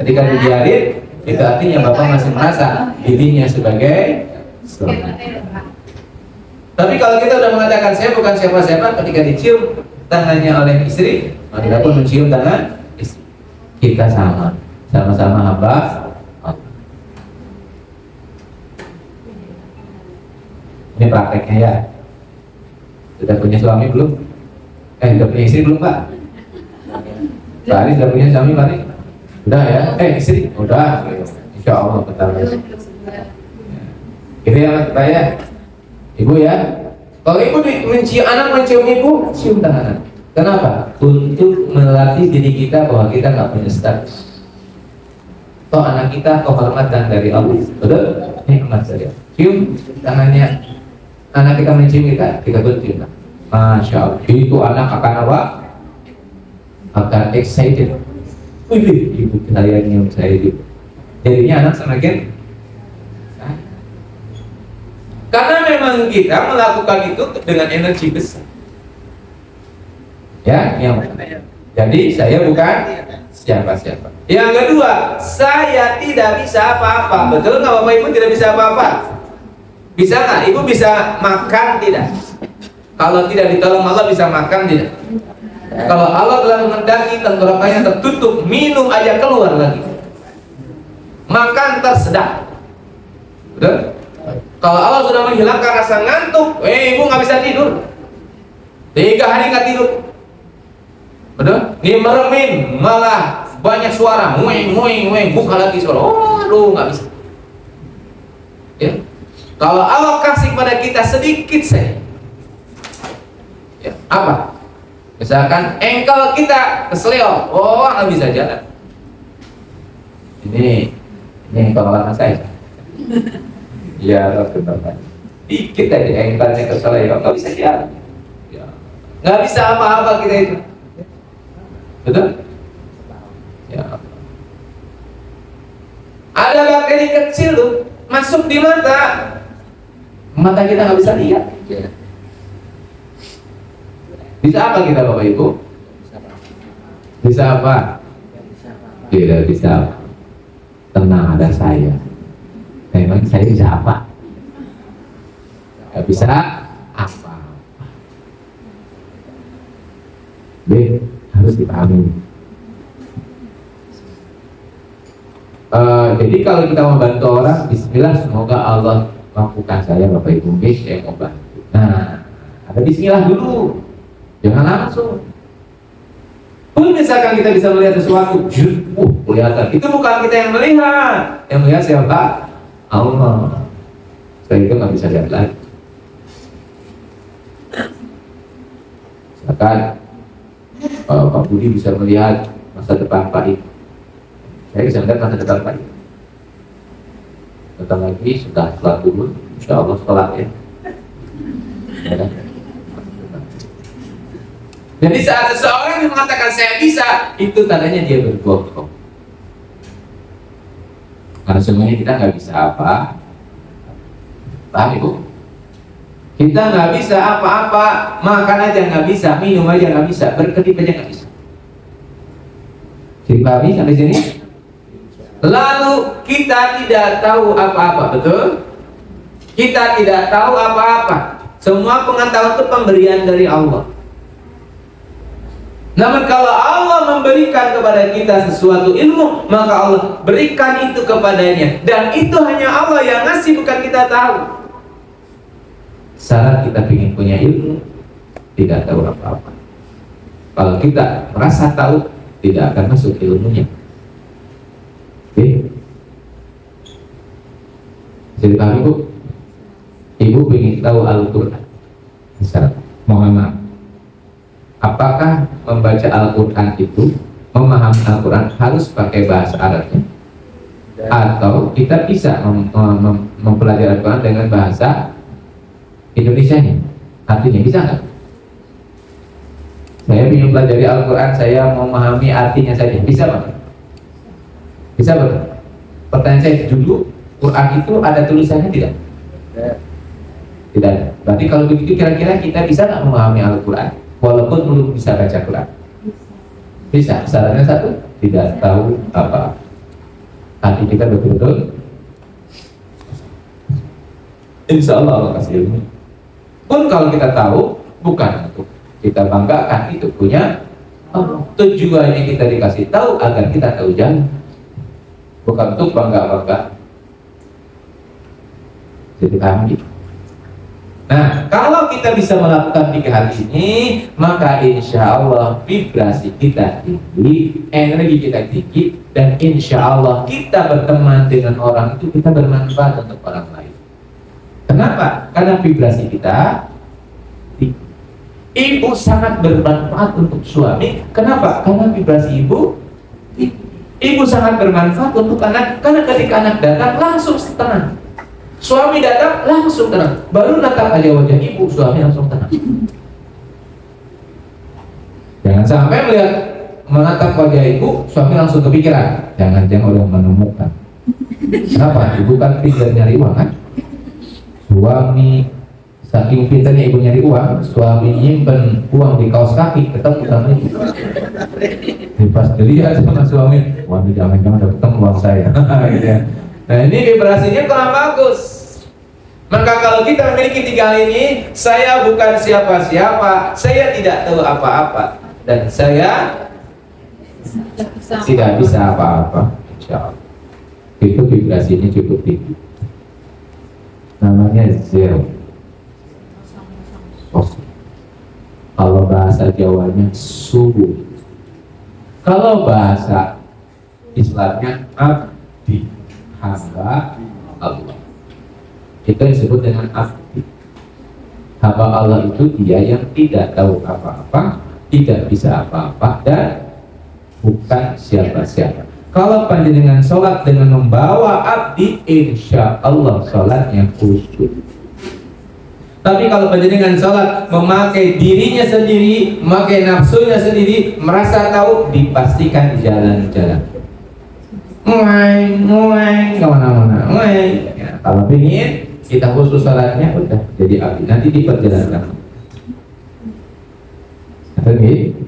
Ketika dibiarin, itu artinya Bapak masih merasa dirinya sebagai suami. Tapi kalau kita sudah mengatakan saya bukan siapa-siapa, ketika dicium tangannya oleh istri, maka kita pun mencium tangan istri. Kita sama-sama hamba Allah. Ini prakteknya ya. Sudah punya suami belum? Sudah punya istri belum Pak? Pak Ali sudah punya suami Pak Ali? Udah ya? Istri? Udah. Insya Allah bentar lagi. Itu yang kita ya. Ibu ya. Kalau ibu anak mencium ibu, cium tangan. Kenapa? Untuk melatih diri kita bahwa kita nggak punya status. Toh anak kita kehormatan dari Allah. Betul? Nikmat dari Allah. Cium tangannya. Anak kita mencium kita cium. Masya Allah, itu anak akan apa? Akan excited. Wih, ibu saya nyium saya gitu. Jadinya anak semakin. Karena memang kita melakukan itu dengan energi besar. Ya, yang jadi saya bukan siapa-siapa. Yang kedua, saya tidak bisa apa-apa. Betul nggak Bapak Ibu tidak bisa apa-apa? Bisa nggak? Ibu bisa makan tidak? Kalau tidak ditolong Allah bisa makan tidak? Kalau Allah telah menghendaki tenggorokannya tertutup, minum aja keluar lagi. Makan tersedak. Betul? Kalau Allah sudah menghilangkan rasa ngantuk, ibu nggak bisa tidur. 3 hari nggak tidur. Betul? Ini meremin, malah banyak suara, nguing, buka lagi suara. Aduh, nggak bisa. Ya. Kalau Allah kasih pada kita sedikit saja. Ya, apa? Misalkan engkel kita kesleo, nggak bisa jalan. Ini pengalaman saya. Ya, benar. Dikit aja engkelnya kesleo, nggak bisa jalan. Ya. Nggak bisa apa-apa kita itu. Betul? Ya. Ada bakteri kecil tuh masuk di mata kita nggak bisa lihat. Ya. Bisa apa kita Bapak Ibu? Bisa apa? Tidak bisa apa? Tenang, ada saya. Memang saya bisa apa? Gak bisa apa? B, harus dipahami. Jadi kalau kita membantu orang, bismillah, semoga Allah mampukan saya Bapak Ibu, saya mau bantu. Nah, ada bismillah dulu. Jangan langsung. Pun misalkan kita bisa melihat sesuatu, kelihatan. Itu bukan kita yang melihat. Yang melihat siapa? Allah. Saya itu nggak bisa lihat lagi. Misalkan Pak Budi bisa melihat masa depan Pak I. Saya bisa melihat masa depan Pak I. Bentar lagi sudah sholat dulu, insya Allah sholat ya. Jadi saat seseorang yang mengatakan saya bisa, itu tandanya dia berbohong. Karena semuanya kita nggak bisa apa, paham Ibu? Kita nggak bisa apa-apa, makan aja nggak bisa, minum aja nggak bisa, berkedip aja nggak bisa. Dipahami sampai sini? Lalu kita tidak tahu apa-apa, betul? Kita tidak tahu apa-apa. Semua pengetahuan itu pemberian dari Allah. Namun kalau Allah memberikan kepada kita sesuatu ilmu, maka Allah berikan itu kepadanya. Dan itu hanya Allah yang ngasih, bukan kita tahu. Syarat kita ingin punya ilmu, tidak tahu apa-apa. Kalau kita merasa tahu, tidak akan masuk ilmunya. Oke? Jadi paham Ibu? Ibu ingin tahu Al-Quran. Misal, Muhammad, apakah membaca Al-Quran itu, memahami Al-Quran harus pakai bahasa Arabnya? Atau kita bisa mempelajari Al-Quran dengan bahasa Indonesianya? Artinya bisa nggak? Saya ingin pelajari Al-Quran, saya memahami artinya saja, bisa Pak? Bisa Pak? Pertanyaan saya dulu, Quran itu ada tulisannya tidak? Tidak ada. Berarti kalau begitu kira-kira kita bisa nggak memahami Al-Quran walaupun belum bisa baca Quran? Bisa. Syaratnya satu, tidak tahu apa. Hati kita betul-betul, insya Allah Allah kasih ilmu. Pun kalau kita tahu, bukan untuk kita banggakan, itu punya Allah. Tujuannya kita dikasih tahu agar kita tahu jalan, bukan untuk bangga-bangga. Jadi paham gitu. Nah, kalau kita bisa melakukan 3 hal ini, maka insya Allah vibrasi kita tinggi, energi kita tinggi, dan insya Allah kita berteman dengan orang itu kita bermanfaat untuk orang lain. Kenapa? Karena vibrasi kita tinggi. Ibu sangat bermanfaat untuk suami. Kenapa? Karena vibrasi ibu tinggi. Ibu sangat bermanfaat untuk anak, karena ketika anak datang langsung tenang. Suami datang langsung tenang. Baru natap aja wajah ibu, suami langsung tenang. Jangan sampai melihat menatap wajah ibu, suami langsung kepikiran. Jangan-jangan udah menemukan. Kenapa? Ibu kan pintar nyari uang kan? Suami saking pintarnya ibu nyari uang, suami nyimpen uang di kaos kaki, ketemu sama ibu. Pas dilihat sama suami, wah jangan-jangan udah ketemu uang saya. Gitu ya. Nah ini vibrasinya kurang bagus. Maka kalau kita memiliki 3 hal ini, saya bukan siapa-siapa, saya tidak tahu apa-apa, dan saya tidak bisa apa-apa, insya Allah. Itu vibrasinya cukup tinggi. Namanya zero. Kalau bahasa Jawanya subuh. Kalau bahasa Islamnya abdi, hamba Allah. Itu yang disebut dengan abdi. Hamba Allah itu dia yang tidak tahu apa-apa, tidak bisa apa-apa, dan bukan siapa-siapa. Kalau panjenengan sholat dengan membawa abdi, insya Allah sholatnya khusyuk. Tapi kalau panjenengan sholat memakai dirinya sendiri, memakai nafsunya sendiri, merasa tahu, dipastikan jalan-jalan kemana-mana. Ya, kalau ingin kita khusus sholatnya, udah jadi abdi, nanti diperjalankan. Oke,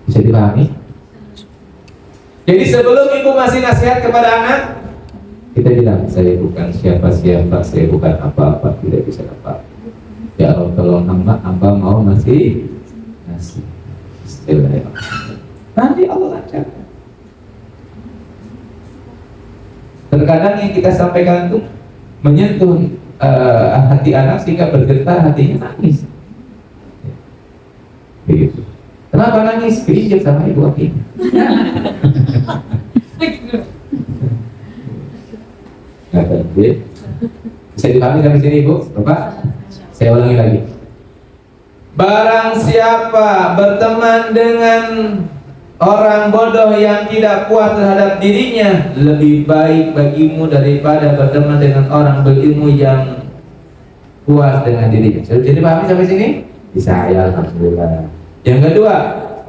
bisa dipahami? Jadi sebelum ibu masih nasihat kepada anak, kita bilang, saya bukan siapa-siapa, saya bukan apa-apa, tidak bisa apa. Ya Allah, tolong hamba mau ngasih istilah. Nanti Allah lancarkan. Terkadang yang kita sampaikan itu menyentuh hati anak sehingga bergetar hatinya, nangis. Begitu. Kenapa nangis? Keinjek sama ibu Aki. Bisa dipahami sampai sini Ibu, Bapak? Saya ulangi lagi. Barang siapa berteman dengan orang bodoh yang tidak puas terhadap dirinya, lebih baik bagimu daripada berteman dengan orang berilmu yang puas dengan dirinya. Jadi pahami sampai sini? Bisa ya, alhamdulillah. Yang kedua,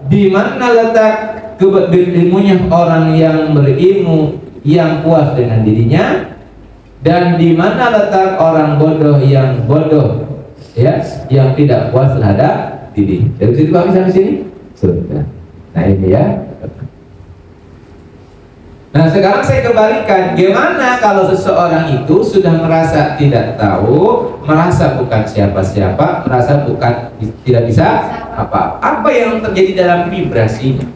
di mana letak berilmunya orang yang berilmu yang puas dengan dirinya, dan di mana letak orang bodoh yang bodoh, ya, yang tidak puas terhadap diri. Jadi bisa dipahami sampai sini? Sudah. Nah ini ya. Nah sekarang saya kembalikan, gimana kalau seseorang itu sudah merasa tidak tahu, merasa bukan siapa-siapa, merasa bukan tidak bisa apa yang terjadi dalam vibrasinya?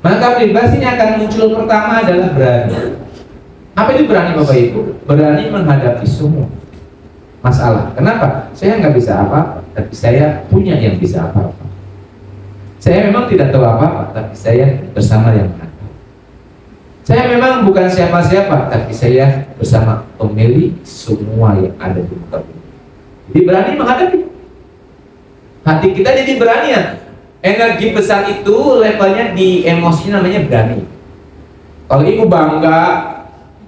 Maka vibrasinya akan muncul pertama adalah berani. Apa itu berani Bapak Ibu? Berani menghadapi semua masalah. Kenapa? Saya nggak bisa apa, tapi saya punya yang bisa apa-apa. Saya memang tidak tahu apa-apa, tapi saya bersama yang ada. Saya memang bukan siapa-siapa, tapi saya bersama pemilik semua yang ada di muka bumi. Jadi berani menghadapi. Hati kita jadi berani ya. Energi besar itu levelnya di emosi namanya berani. Kalau ibu bangga,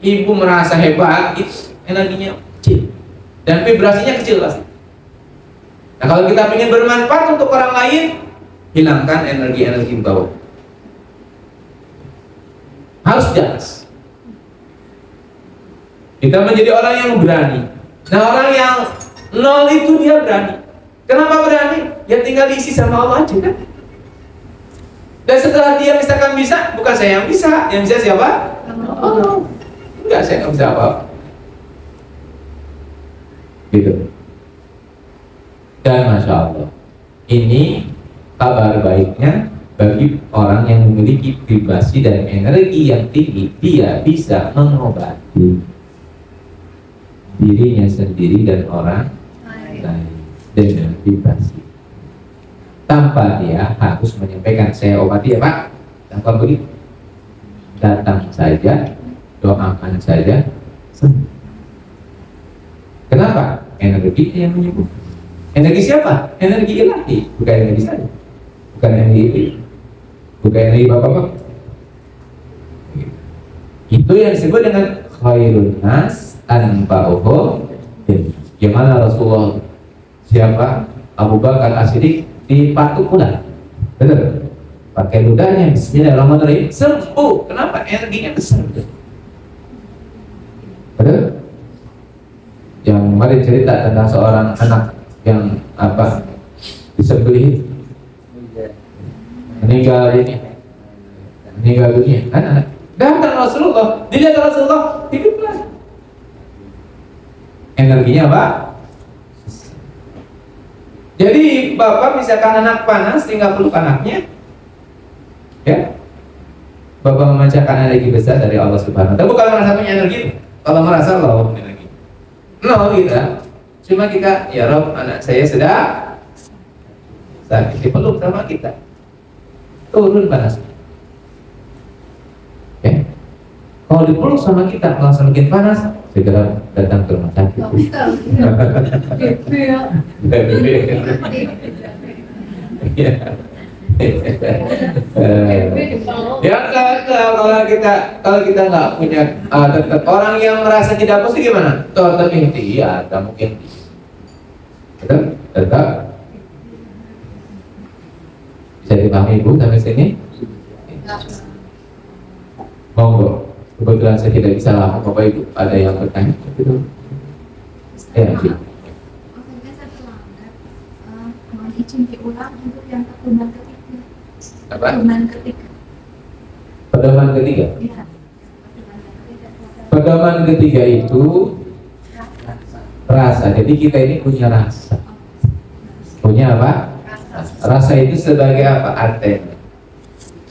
ibu merasa hebat, itu energinya kecil dan vibrasinya kecil pasti. Nah kalau kita ingin bermanfaat untuk orang lain, hilangkan energi-energi bawah. Harus jelas. Kita menjadi orang yang berani. Nah orang yang nol itu dia berani. Kenapa berani? Ya tinggal diisi sama Allah aja kan. Dan setelah dia misalkan bisa, bukan saya yang bisa siapa? Oh, enggak, saya nggak bisa apa-apa. Gitu. Dan Masya Allah, ini kabar baiknya bagi orang yang memiliki vibrasi dan energi yang tinggi, dia bisa mengobati dirinya sendiri dan orang lain dengan vibrasi. Tanpa dia harus menyampaikan, saya obati ya Pak, tanpa begitu. Datang saja, doakan saja, sembuh. Kenapa? Energi yang menyembuh. Energi siapa? Energi ilahi, bukan energi saya, bukan energi ini, bukan energi bapak-bapak. Itu yang disebut dengan khairun nas anfa'uhum. Gimana Rasulullah siapa? Abu Bakar As-Siddiq dipatuk ular, betul? Pakai ludahnya, bismillahirrahmanirrahim, sembuh. Kenapa? Energinya besar, betul? Yang kemarin cerita tentang seorang anak yang apa disembelih, meninggal dunia, anak. Datang Rasulullah, dilihat Rasulullah, hidup lagi. Energinya apa? Jadi bapak misalkan anak panas, tinggal peluk anaknya, ya. Bapak memancarkan energi besar dari Allah Subhanahu wa Ta'ala. Bukan merasa punya energi, kalau merasa low energi. No kita, cuma kita, ya Rob, anak saya sedang sakit, dipeluk sama kita, turun panasnya. Ya. Kalau dipeluk sama kita langsung makin panas, segera datang ke rumah sakit. Ya kalau kita nggak punya tetap orang yang merasa tidak pasti gimana? Tetap inti ya, tak mungkin. Tetap bisa dipahami Ibu sampai sini? Monggo. Kebetulan saya tidak bisa lama, Bapak Ibu ada yang bertanya? Ya, sih. Mohon izin diulang untuk yang pedoman ketiga. Apa? Pedoman ketiga. Pedoman ketiga. Ya. Pedoman ketiga itu rasa. Jadi kita ini punya rasa. Punya apa? Rasa itu sebagai apa? Anten.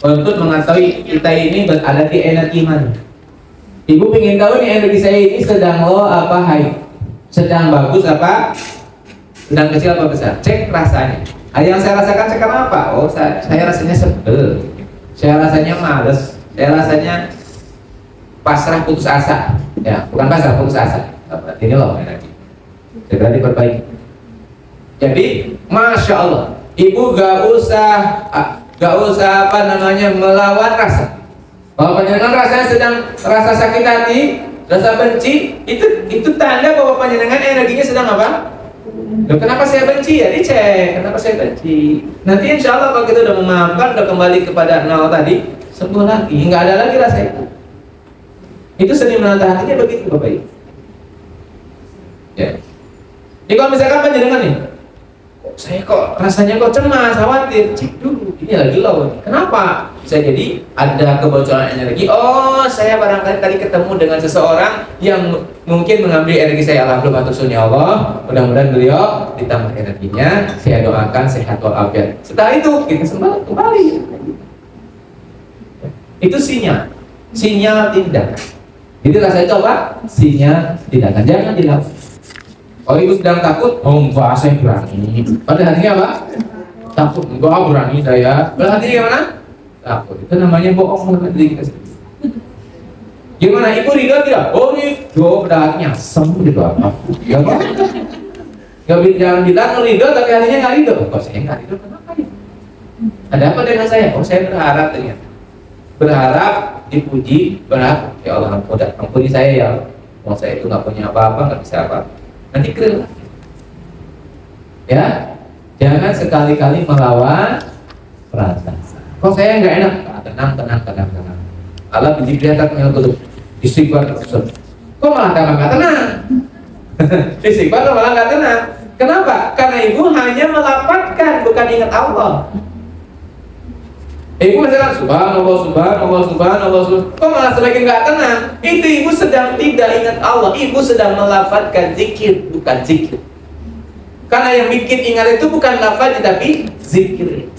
Untuk mengetahui kita ini berada di energi mana. Ibu ingin tahu nih energi saya ini sedang low apa high, sedang bagus apa, sedang kecil apa besar. Cek rasanya. Yang saya rasakan sekarang apa? Oh, saya rasanya sebel, saya rasanya males, saya rasanya pasrah, putus asa. Ya, bukan pasrah, putus asa. Ini loh energi. Segera diperbaiki. Jadi, masya Allah, ibu gak usah apa namanya melawan rasa. Kalau panjenengan rasanya sedang rasa sakit hati, rasa benci, itu tanda bahwa panjenengan energinya sedang apa? Loh, kenapa saya benci? Ya dicek, kenapa saya benci. Nanti insya Allah kalau kita udah memaafkan, udah kembali kepada nol tadi, sembuh lagi, nggak ada lagi rasa itu. Itu seni menata hatinya begitu Bapak Ibu. Ya. Jadi kalau misalkan panjenengan nih, saya kok rasanya kok cemas, khawatir, cek dulu, ini lagi low. Kenapa? Bisa jadi ada kebocoran energi. Oh, saya barangkali tadi ketemu dengan seseorang yang mungkin mengambil energi saya. Alhamdulillah matursunya Allah. Mudah-mudahan beliau ditambah energinya. Saya doakan sehat walafiat. Setelah itu kita kembali. Itu sinyal tindakan. Jadi rasa itu apa? Sinyal tindakan. Jangan dilakukan. Kalau ibu sedang takut, oh enggak, saya berani. Pada hatinya apa? Takut, enggak berani saya. Pada hatinya gimana? Takut. Itu namanya bohong dengan diri kita sendiri. Gimana? Ibu ridho tidak? Oh ridho, pada hatinya asem gitu apa? Ya Pak? Jangan bilang ridho tapi hatinya nggak ridho. Kok saya nggak ridho? Kenapa ya? Ada apa dengan saya? Oh saya berharap ternyata. Berharap dipuji, berharap ya Allah ampuni saya ya. Oh saya itu nggak punya apa-apa, nggak bisa apa-apa. Nanti keren. Ya, jangan sekali-kali melawan perasaan. Kok saya nggak enak? Tenang. Allah biji kelihatan menyelesaikan istighfar terus. Kok malah nggak tenang? Istighfar malah nggak tenang. Kenapa? Karena ibu hanya melapatkan, bukan ingat Allah. Ibu misalkan subhanallah. Kok malah semakin nggak tenang? Itu ibu sedang tidak ingat Allah. Ibu sedang melafatkan zikir, bukan zikir. Karena yang bikin ingat itu bukan lafaz tapi zikir.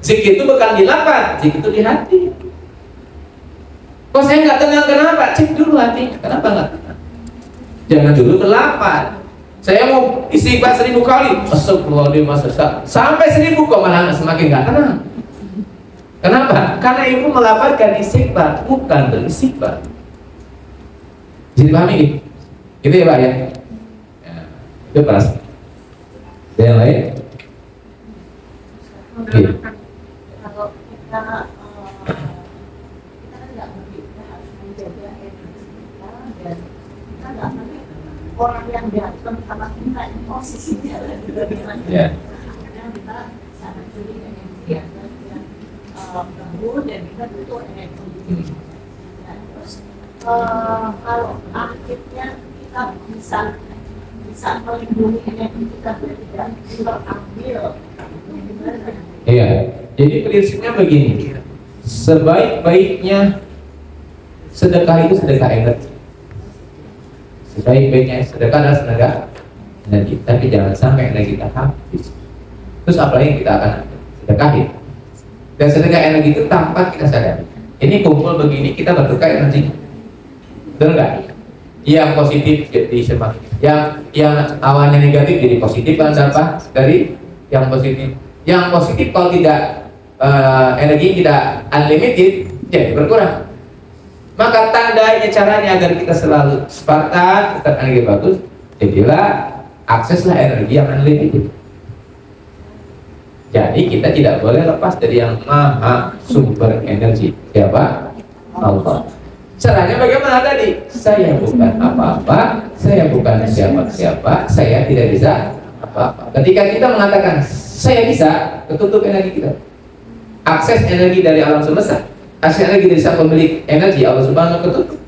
Zikir itu bukan di lafaz, zikir itu di hati. Kok saya nggak tenang? Kenapa? Cek dulu hati. Kenapa nggak tenang? Jangan dulu berlafaz. Saya mau istighfar 1000 kali. Astagfirullahaladzim. Sampai 1000 kok malah semakin nggak tenang. Kenapa? Karena ibu melafazkan istighfar, bukan beristighfar. Jadi pahami ini? Gitu ya Pak ya? Itu pasti. Ada yang lain? Oke. Kalau kita kan nggak ngerti, kita harus menjaga energi kita dan kita nggak ngerti orang yang datang sama kita ini posisinya lagi bagaimana. Karena kita sangat sulit energi ya. Bangun dan kita butuh energi. Nah, terus kalau akhirnya kita bisa melindungi energi kita tidak terambil, gimana? Iya. Jadi prinsipnya begini. Sebaik-baiknya sedekah itu sedekah energi. Sebaik-baiknya sedekah adalah sedekah energi. Tapi jangan sampai energi kita habis. Terus apa yang kita akan sedekahin? Dan sedekah energi itu tanpa kita sadari. Ini kumpul begini, kita bertukar energi. Betul nggak? Yang positif jadi semakin, yang awalnya negatif jadi positif kan apa? Dari yang positif. Yang positif kalau tidak energi tidak unlimited, jadi berkurang. Maka tandanya caranya agar kita selalu Spartan, tetap energi bagus, jadilah akseslah energi yang unlimited. Jadi kita tidak boleh lepas dari yang maha sumber energi. Siapa? Allah. Caranya bagaimana tadi? Saya bukan apa-apa, saya bukan siapa-siapa, saya tidak bisa apa-apa. Ketika kita mengatakan saya bisa, ketutup energi kita. Akses energi dari alam semesta, akses energi dari sang pemilik energi Allah Subhanahu wa Ta'ala ketutup.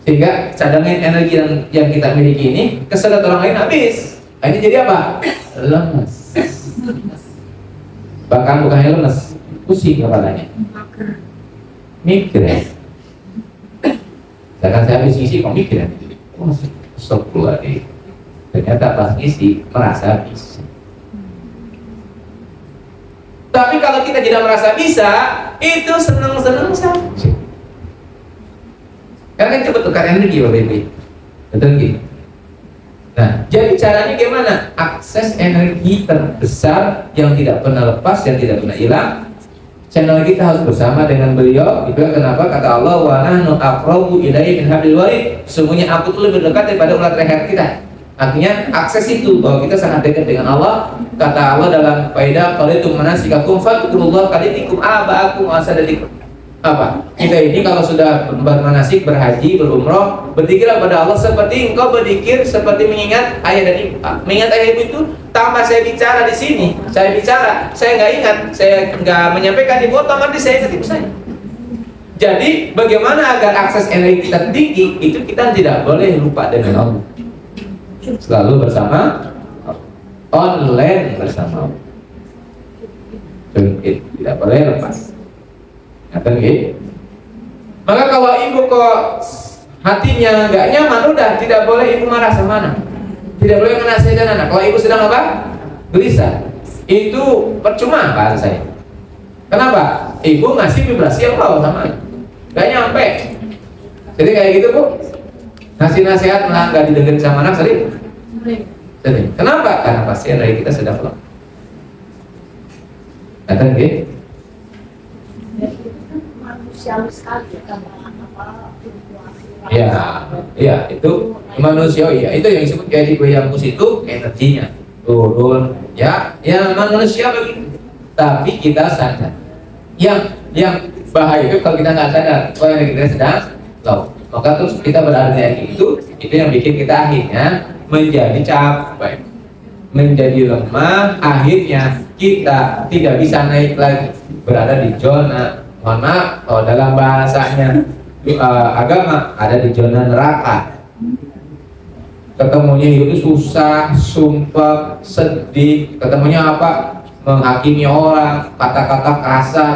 Sehingga cadangan energi yang kita miliki ini kesedot orang lain habis. Ini jadi apa? Lemas. Bahkan bukannya lemes, pusing kepalanya, migrain. Sedangkan saya habis ngisi kok migrain. Stop keluar nih. Ternyata pas ngisi merasa bisa. Tapi kalau kita tidak merasa bisa, itu senang-senang saja. Karena kan cepat tukar energi Bapak Ibu. Betul gitu. Nah, jadi caranya gimana? Akses akses energi terbesar yang tidak pernah lepas, yang tidak pernah hilang. Channel kita harus bersama dengan beliau. Itu kenapa kata Allah, wa nahnu aqrabu ilaihi min hablil warid. Sesungguhnya aku tuh lebih dekat daripada ulat leher kita. Artinya akses itu bahwa kita sangat dekat dengan Allah. Kata Allah dalam Faidah qalitum manasikakum fadhkurullah qalitikum aba'akum wa sadadikum. Apa? Kita ini kalau sudah bermanasik, berhaji, berumroh, berzikirlah pada Allah seperti engkau berzikir, seperti mengingat ayah dan ibu. Mengingat ayah ibu itu tanpa saya bicara di sini, saya bicara, saya nggak ingat, saya nggak menyampaikan ibu, otomatis saya ingat ibu saya. Jadi bagaimana agar akses energi kita tinggi? Itu kita tidak boleh lupa dengan Allah. Selalu bersama, online bersama. Tidak boleh lepas. Maka kalau ibu kok hatinya nggak nyaman, udah tidak boleh ibu marah sama anak, tidak boleh menasihkan anak. Kalau ibu sedang apa? Gelisah, itu percuma kan saya. Kenapa? Ibu ngasih vibrasi yang bawah sama anak, nggak nyampe. Jadi kayak gitu bu, ngasih nasihat malah nggak didengerin sama anak sering. Kenapa? Karena pasti dari kita sedang lemah. Kata gitu. Manusiawi sekali ya, apa ya itu manusiawi ya, itu yang disebut kayak goyang mus itu energinya turun ya manusia begitu. Tapi kita sadar yang bahaya itu kalau kita nggak sadar kalau yang kita sedang low, maka terus kita berada di itu yang bikin kita akhirnya menjadi capek, menjadi lemah, akhirnya kita tidak bisa naik lagi, berada di zona, mohon maaf kalau dalam bahasanya agama ada di zona neraka. Ketemunya itu susah, sumpah, sedih, ketemunya apa? Menghakimi orang, kata-kata kasar,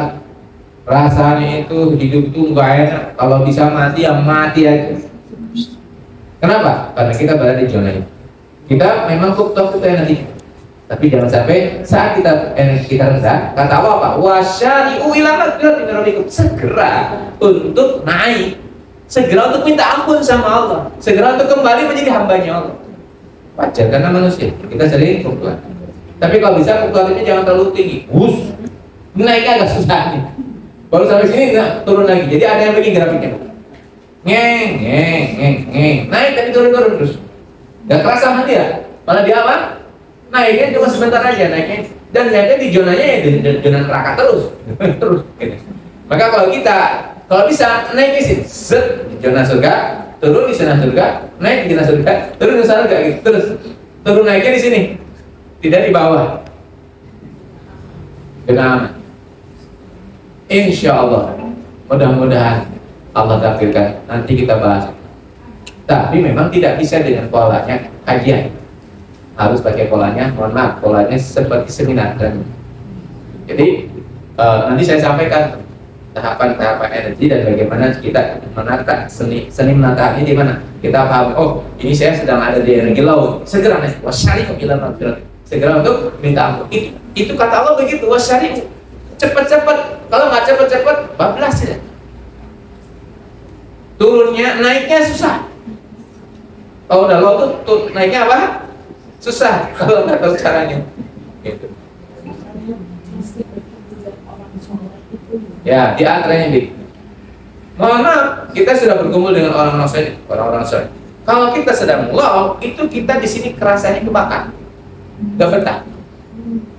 rasanya itu hidup itu nggak enak. Kalau bisa mati ya mati aja. Kenapa? Karena kita berada di zona itu. Kita memang top energi, tapi jangan sampai saat energi kita rendah, kata Allah apa? Wasyari'u ila magfiratin min rabbikum, segera untuk naik, segera untuk minta ampun sama Allah, segera untuk kembali menjadi hambanya Allah. Wajar karena manusia, kita sering fluktuatif. Tapi kalau bisa fluktuatifnya jangan terlalu tinggi, naiknya agak susah nih. Baru sampai sini turun lagi. Jadi ada yang bikin grafiknya, ngeng, naik tapi turun terus. Gak kerasa sama dia, malah dia apa? Naiknya cuma sebentar aja naiknya, dan naiknya di zonanya ya di zona neraka terus. Gitu. Maka kalau bisa naik di sini, di zona surga, turun di zona surga, naik di zona surga, turun di zona surga, gitu terus. Turun naiknya di sini, tidak di bawah. Dengan insya Allah, mudah-mudahan Allah takdirkan nanti kita bahas. Tapi memang tidak bisa dengan polanya kajian, harus pakai polanya, mohon maaf, polanya seperti seminar. Jadi nanti saya sampaikan tahapan-tahapan energi dan bagaimana kita menata seni menataannya di mana. Kita paham, oh ini saya sedang ada di energi laut, segera nih wasyari'u ila magfiratin, segera untuk minta ampun. Itu kata Allah begitu, wasyari'u, cepat-cepat. Kalau nggak cepat-cepat bablas ya. Turunnya naiknya susah. Kalau udah low tuh naiknya apa? Susah kalau nggak tahu caranya. Gitu. Ya, di antaranya gitu. Mohon maaf, kita sudah berkumpul dengan orang-orang soleh. Kalau kita sedang low, itu kita di sini kerasanya kebakar, nggak betah.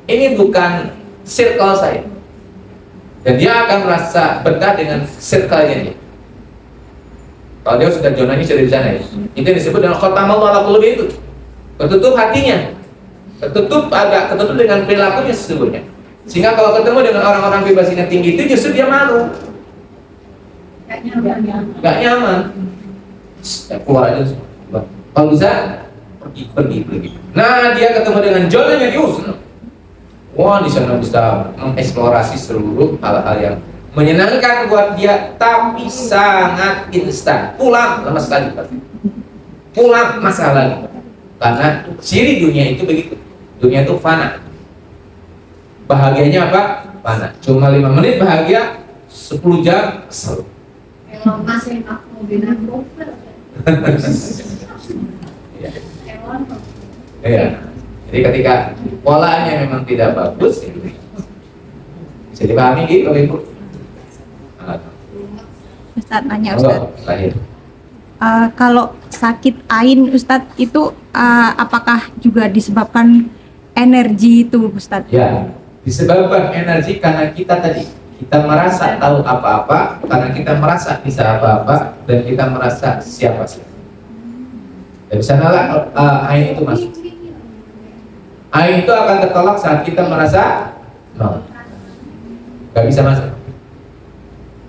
Ini bukan circle saya, dan dia akan merasa betah dengan circle-nya dia. Kalau dia sudah zonanya sudah di sana ya. Itu yang disebut dengan khatamallahu ala qulubi itu. Ketutup hatinya. Ketutup dengan perilakunya sesungguhnya. Sehingga kalau ketemu dengan orang-orang vibrasinya tinggi itu justru dia malu. Gak nyaman. Keluar aja semua. Kalau bisa pergi. Nah, dia ketemu dengan zonanya di Husn. Wah, di sana bisa mengeksplorasi seluruh hal-hal yang menyenangkan buat dia, tapi sangat instan. Pulang lemas lagi, pulang masalah lagi. Karena ciri dunia itu begitu. Dunia itu fana. Bahagianya apa? Fana. Cuma 5 menit bahagia, 10 jam kesel. Kalau masih aku bilang kufur. Iya. Jadi ketika polanya memang tidak bagus, ya, bisa dipahami gitu Ibu. Ustadz nanya Ustadz. Lahir. Kalau sakit ain Ustadz itu apakah juga disebabkan energi itu Ustadz? Ya, disebabkan energi karena kita merasa tahu apa-apa, karena kita merasa bisa apa-apa, dan kita merasa siapa sih. Dari sanalah ain itu masuk. Ain itu akan tertolak saat kita merasa no, gak bisa masuk.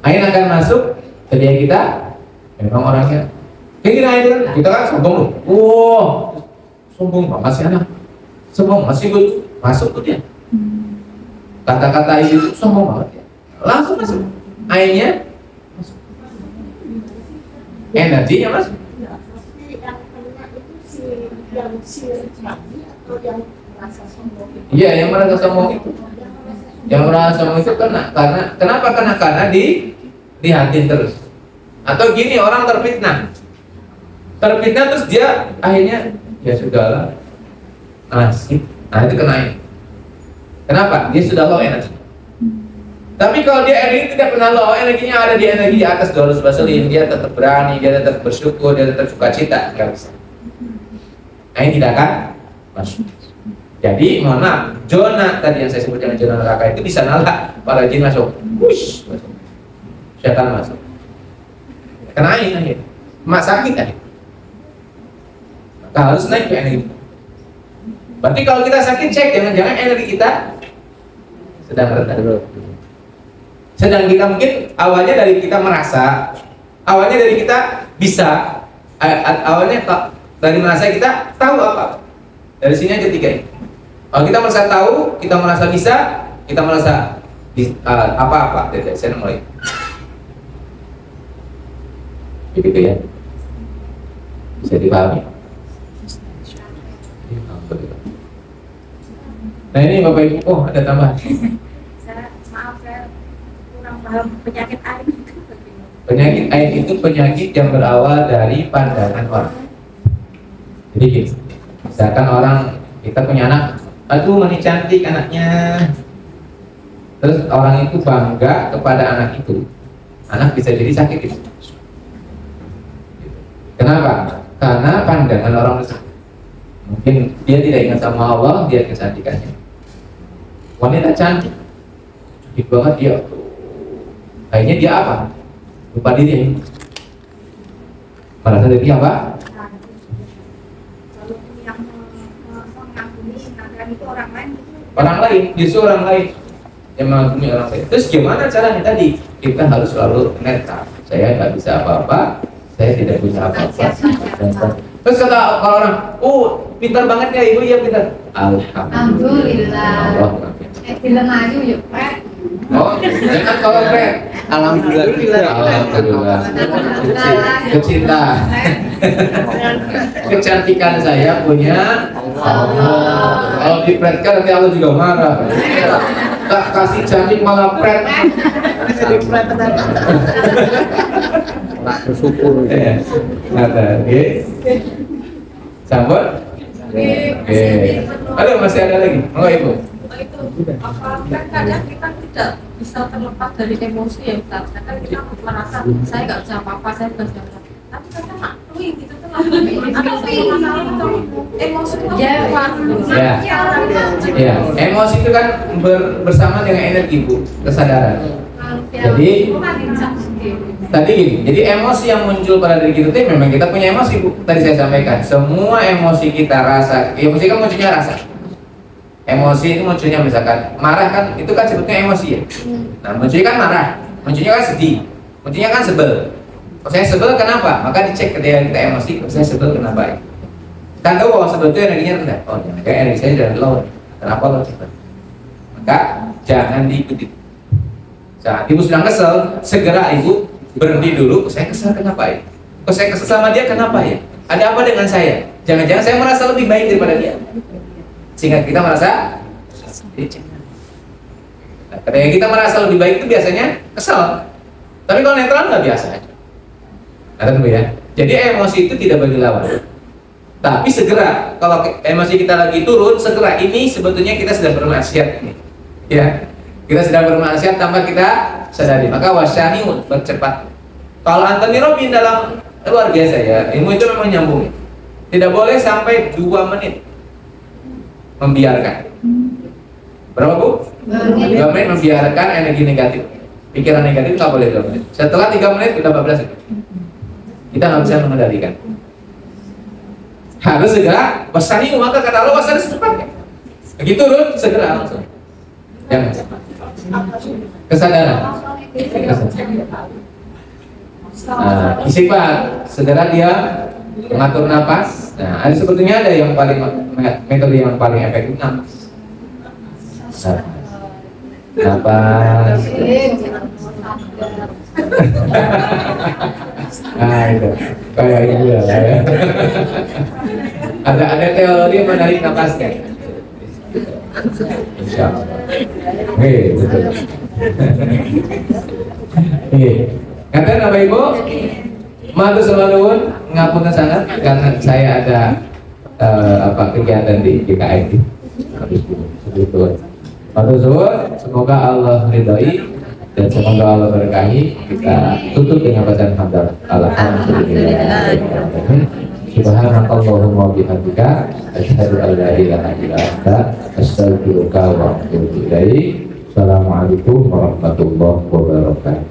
Ain akan masuk ketika kita memang orangnya. Kira kita kan sombong loh. Wow, sombong banget sih anak. Sombong masih gue masuk tuh dia. Kata-kata itu sombong banget ya. Langsung masuk. Ainnya masuk. Energinya masuk. Yang kena itu si atau yang merasa sombong. Iya, yang merasa sombong itu. Yang merasa sombong itu kena. Kenapa kena? Karena dilihatin terus. Atau gini, orang terfitnah terus dia akhirnya ya sudahlah asik. Nah itu kenain. Kenapa? Dia sudah low energi. Tapi kalau dia energi tidak pernah low, energinya ada di energi di atas 200 baselin, dia tetap berani, dia tetap bersyukur, dia tetap sukacita, nggak bisa. Nah ini tidak akan masuk. Jadi mohon maaf, zona tadi yang saya sebut dengan zona neraka itu di sanalah para jin masuk, wush, masuk, setan masuk, kenain akhirnya, mak sakit akhirnya. Maka harus naik ke energi. Berarti kalau kita sakit cek, jangan-jangan energi kita sedang rendah. Sedang kita mungkin awalnya dari kita merasa, awalnya dari kita bisa, awalnya dari merasa kita tahu apa. Dari sini aja tiga ini. Kalau kita merasa tahu, kita merasa bisa, kita merasa apa-apa. Dari saya mulai. Begitu ya. Bisa dipahami. Nah ini Bapak Ibu, oh ada tambahan. Maaf saya kurang paham penyakit ain itu. Penyakit ain itu penyakit yang berawal dari pandangan orang. Jadi gini, misalkan orang, kita punya anak, aduh mani cantik anaknya. Terus orang itu bangga kepada anak itu, anak bisa jadi sakit itu. Kenapa? Karena pandangan orang tersebut. Mungkin dia tidak ingat sama Allah, dia kecantikannya. Wanita cantik, cantik banget dia. Akhirnya dia apa? Lupa diri. Merasa diri apa? Kalau yang mengagumi penampilan itu orang lain. Orang lain, justru orang lain yang mengagumi orang lain. Terus gimana caranya tadi? Kita harus selalu netral. Saya nggak bisa apa-apa, saya tidak punya apa-apa. Terus kata orang, oh pintar banget ya ibu, ya pintar. Alhamdulillah. Film aja yuk, Pak. Oh, jangan kalau keren. Alhamdulillah. Kecinta. Kecantikan saya punya Allah. Kalau dipretkan nanti Allah juga marah. Tak kasih cantik malah pret. Bersyukur. Ada, oke. Sambut. Oke. Aduh masih ada lagi. Mau ibu? Itu apa kan kadang kita tidak bisa terlepas dari emosi ya Ustaz. Kadang kita merasa saya nggak bisa apa-apa, saya nggak bisa apa-apa. Tapi kadang maklum gitu kan atau masalah itu emosi itu Ya, emosi itu kan bersama dengan energi Bu, kesadaran. Jadi tadi gini, jadi emosi yang muncul pada diri kita itu memang kita punya emosi Bu. Tadi saya sampaikan, semua emosi kita rasa, emosi kan munculnya rasa. Emosi itu munculnya misalkan marah kan, itu kan sebetulnya emosi ya. Nah munculnya kan marah, munculnya kan sedih, munculnya kan sebel. Kalau saya sebel kenapa? Maka dicek ketika kita emosi, kalau saya sebel kenapa ya? Kan tahu bahwa sebel itu energinya rendah. Oh jangan, kayak energi saya sudah low. Kenapa low? Maka jangan diikuti. Saat ibu sedang kesel, segera ibu berhenti dulu. Saya kesel kenapa ya? Kok saya kesel sama dia kenapa ya? Ada apa dengan saya? Jangan-jangan saya merasa lebih baik daripada dia. Sehingga kita merasa nah, ketika kita merasa lebih baik itu biasanya kesel. Tapi kalau netral nggak biasa aja. Nah, tentu ya. Jadi emosi itu tidak bagi lawan. Tapi segera, kalau emosi kita lagi turun, segera. Ini sebetulnya kita sedang bermaksiat ini. Ya, kita sedang bermaksiat tanpa kita sadari. Maka wasyaniun, bercepat. Kalau Anthony Robin dalam luar biasa ya, ilmu itu memang nyambung. Tidak boleh sampai 2 menit membiarkan. Berapa Bu? 2 menit membiarkan energi negatif. Pikiran negatif nggak boleh 2 menit. Setelah 3 menit udah 14 menit. Kita nggak bisa mengendalikan. Harus segera wasani, maka kata Allah wasani secepatnya. Begitu turun segera langsung. Jangan. Kesadaran. Istighfar, segera dia mengatur nafas. Nah, ada sebetulnya ada yang paling metode yang paling efektif nafas. Nafas. Nah itu kayak itu ya. Ada teori menarik nafasnya. Insyaallah. Betul. Kata Bapak Ibu, matur nuwun ngapunten sangat karena saya ada kegiatan di GKI. Matur nuwun, semoga Allah ridhoi dan semoga Allah berkahi. Kita tutup dengan bacaan hamdalah. Alhamdulillah. Subhanakallahumma wa bihamdika asyhadu an la ilaha illa anta astaghfiruka wa atubu ilaik. Assalamualaikum warahmatullahi wabarakatuh.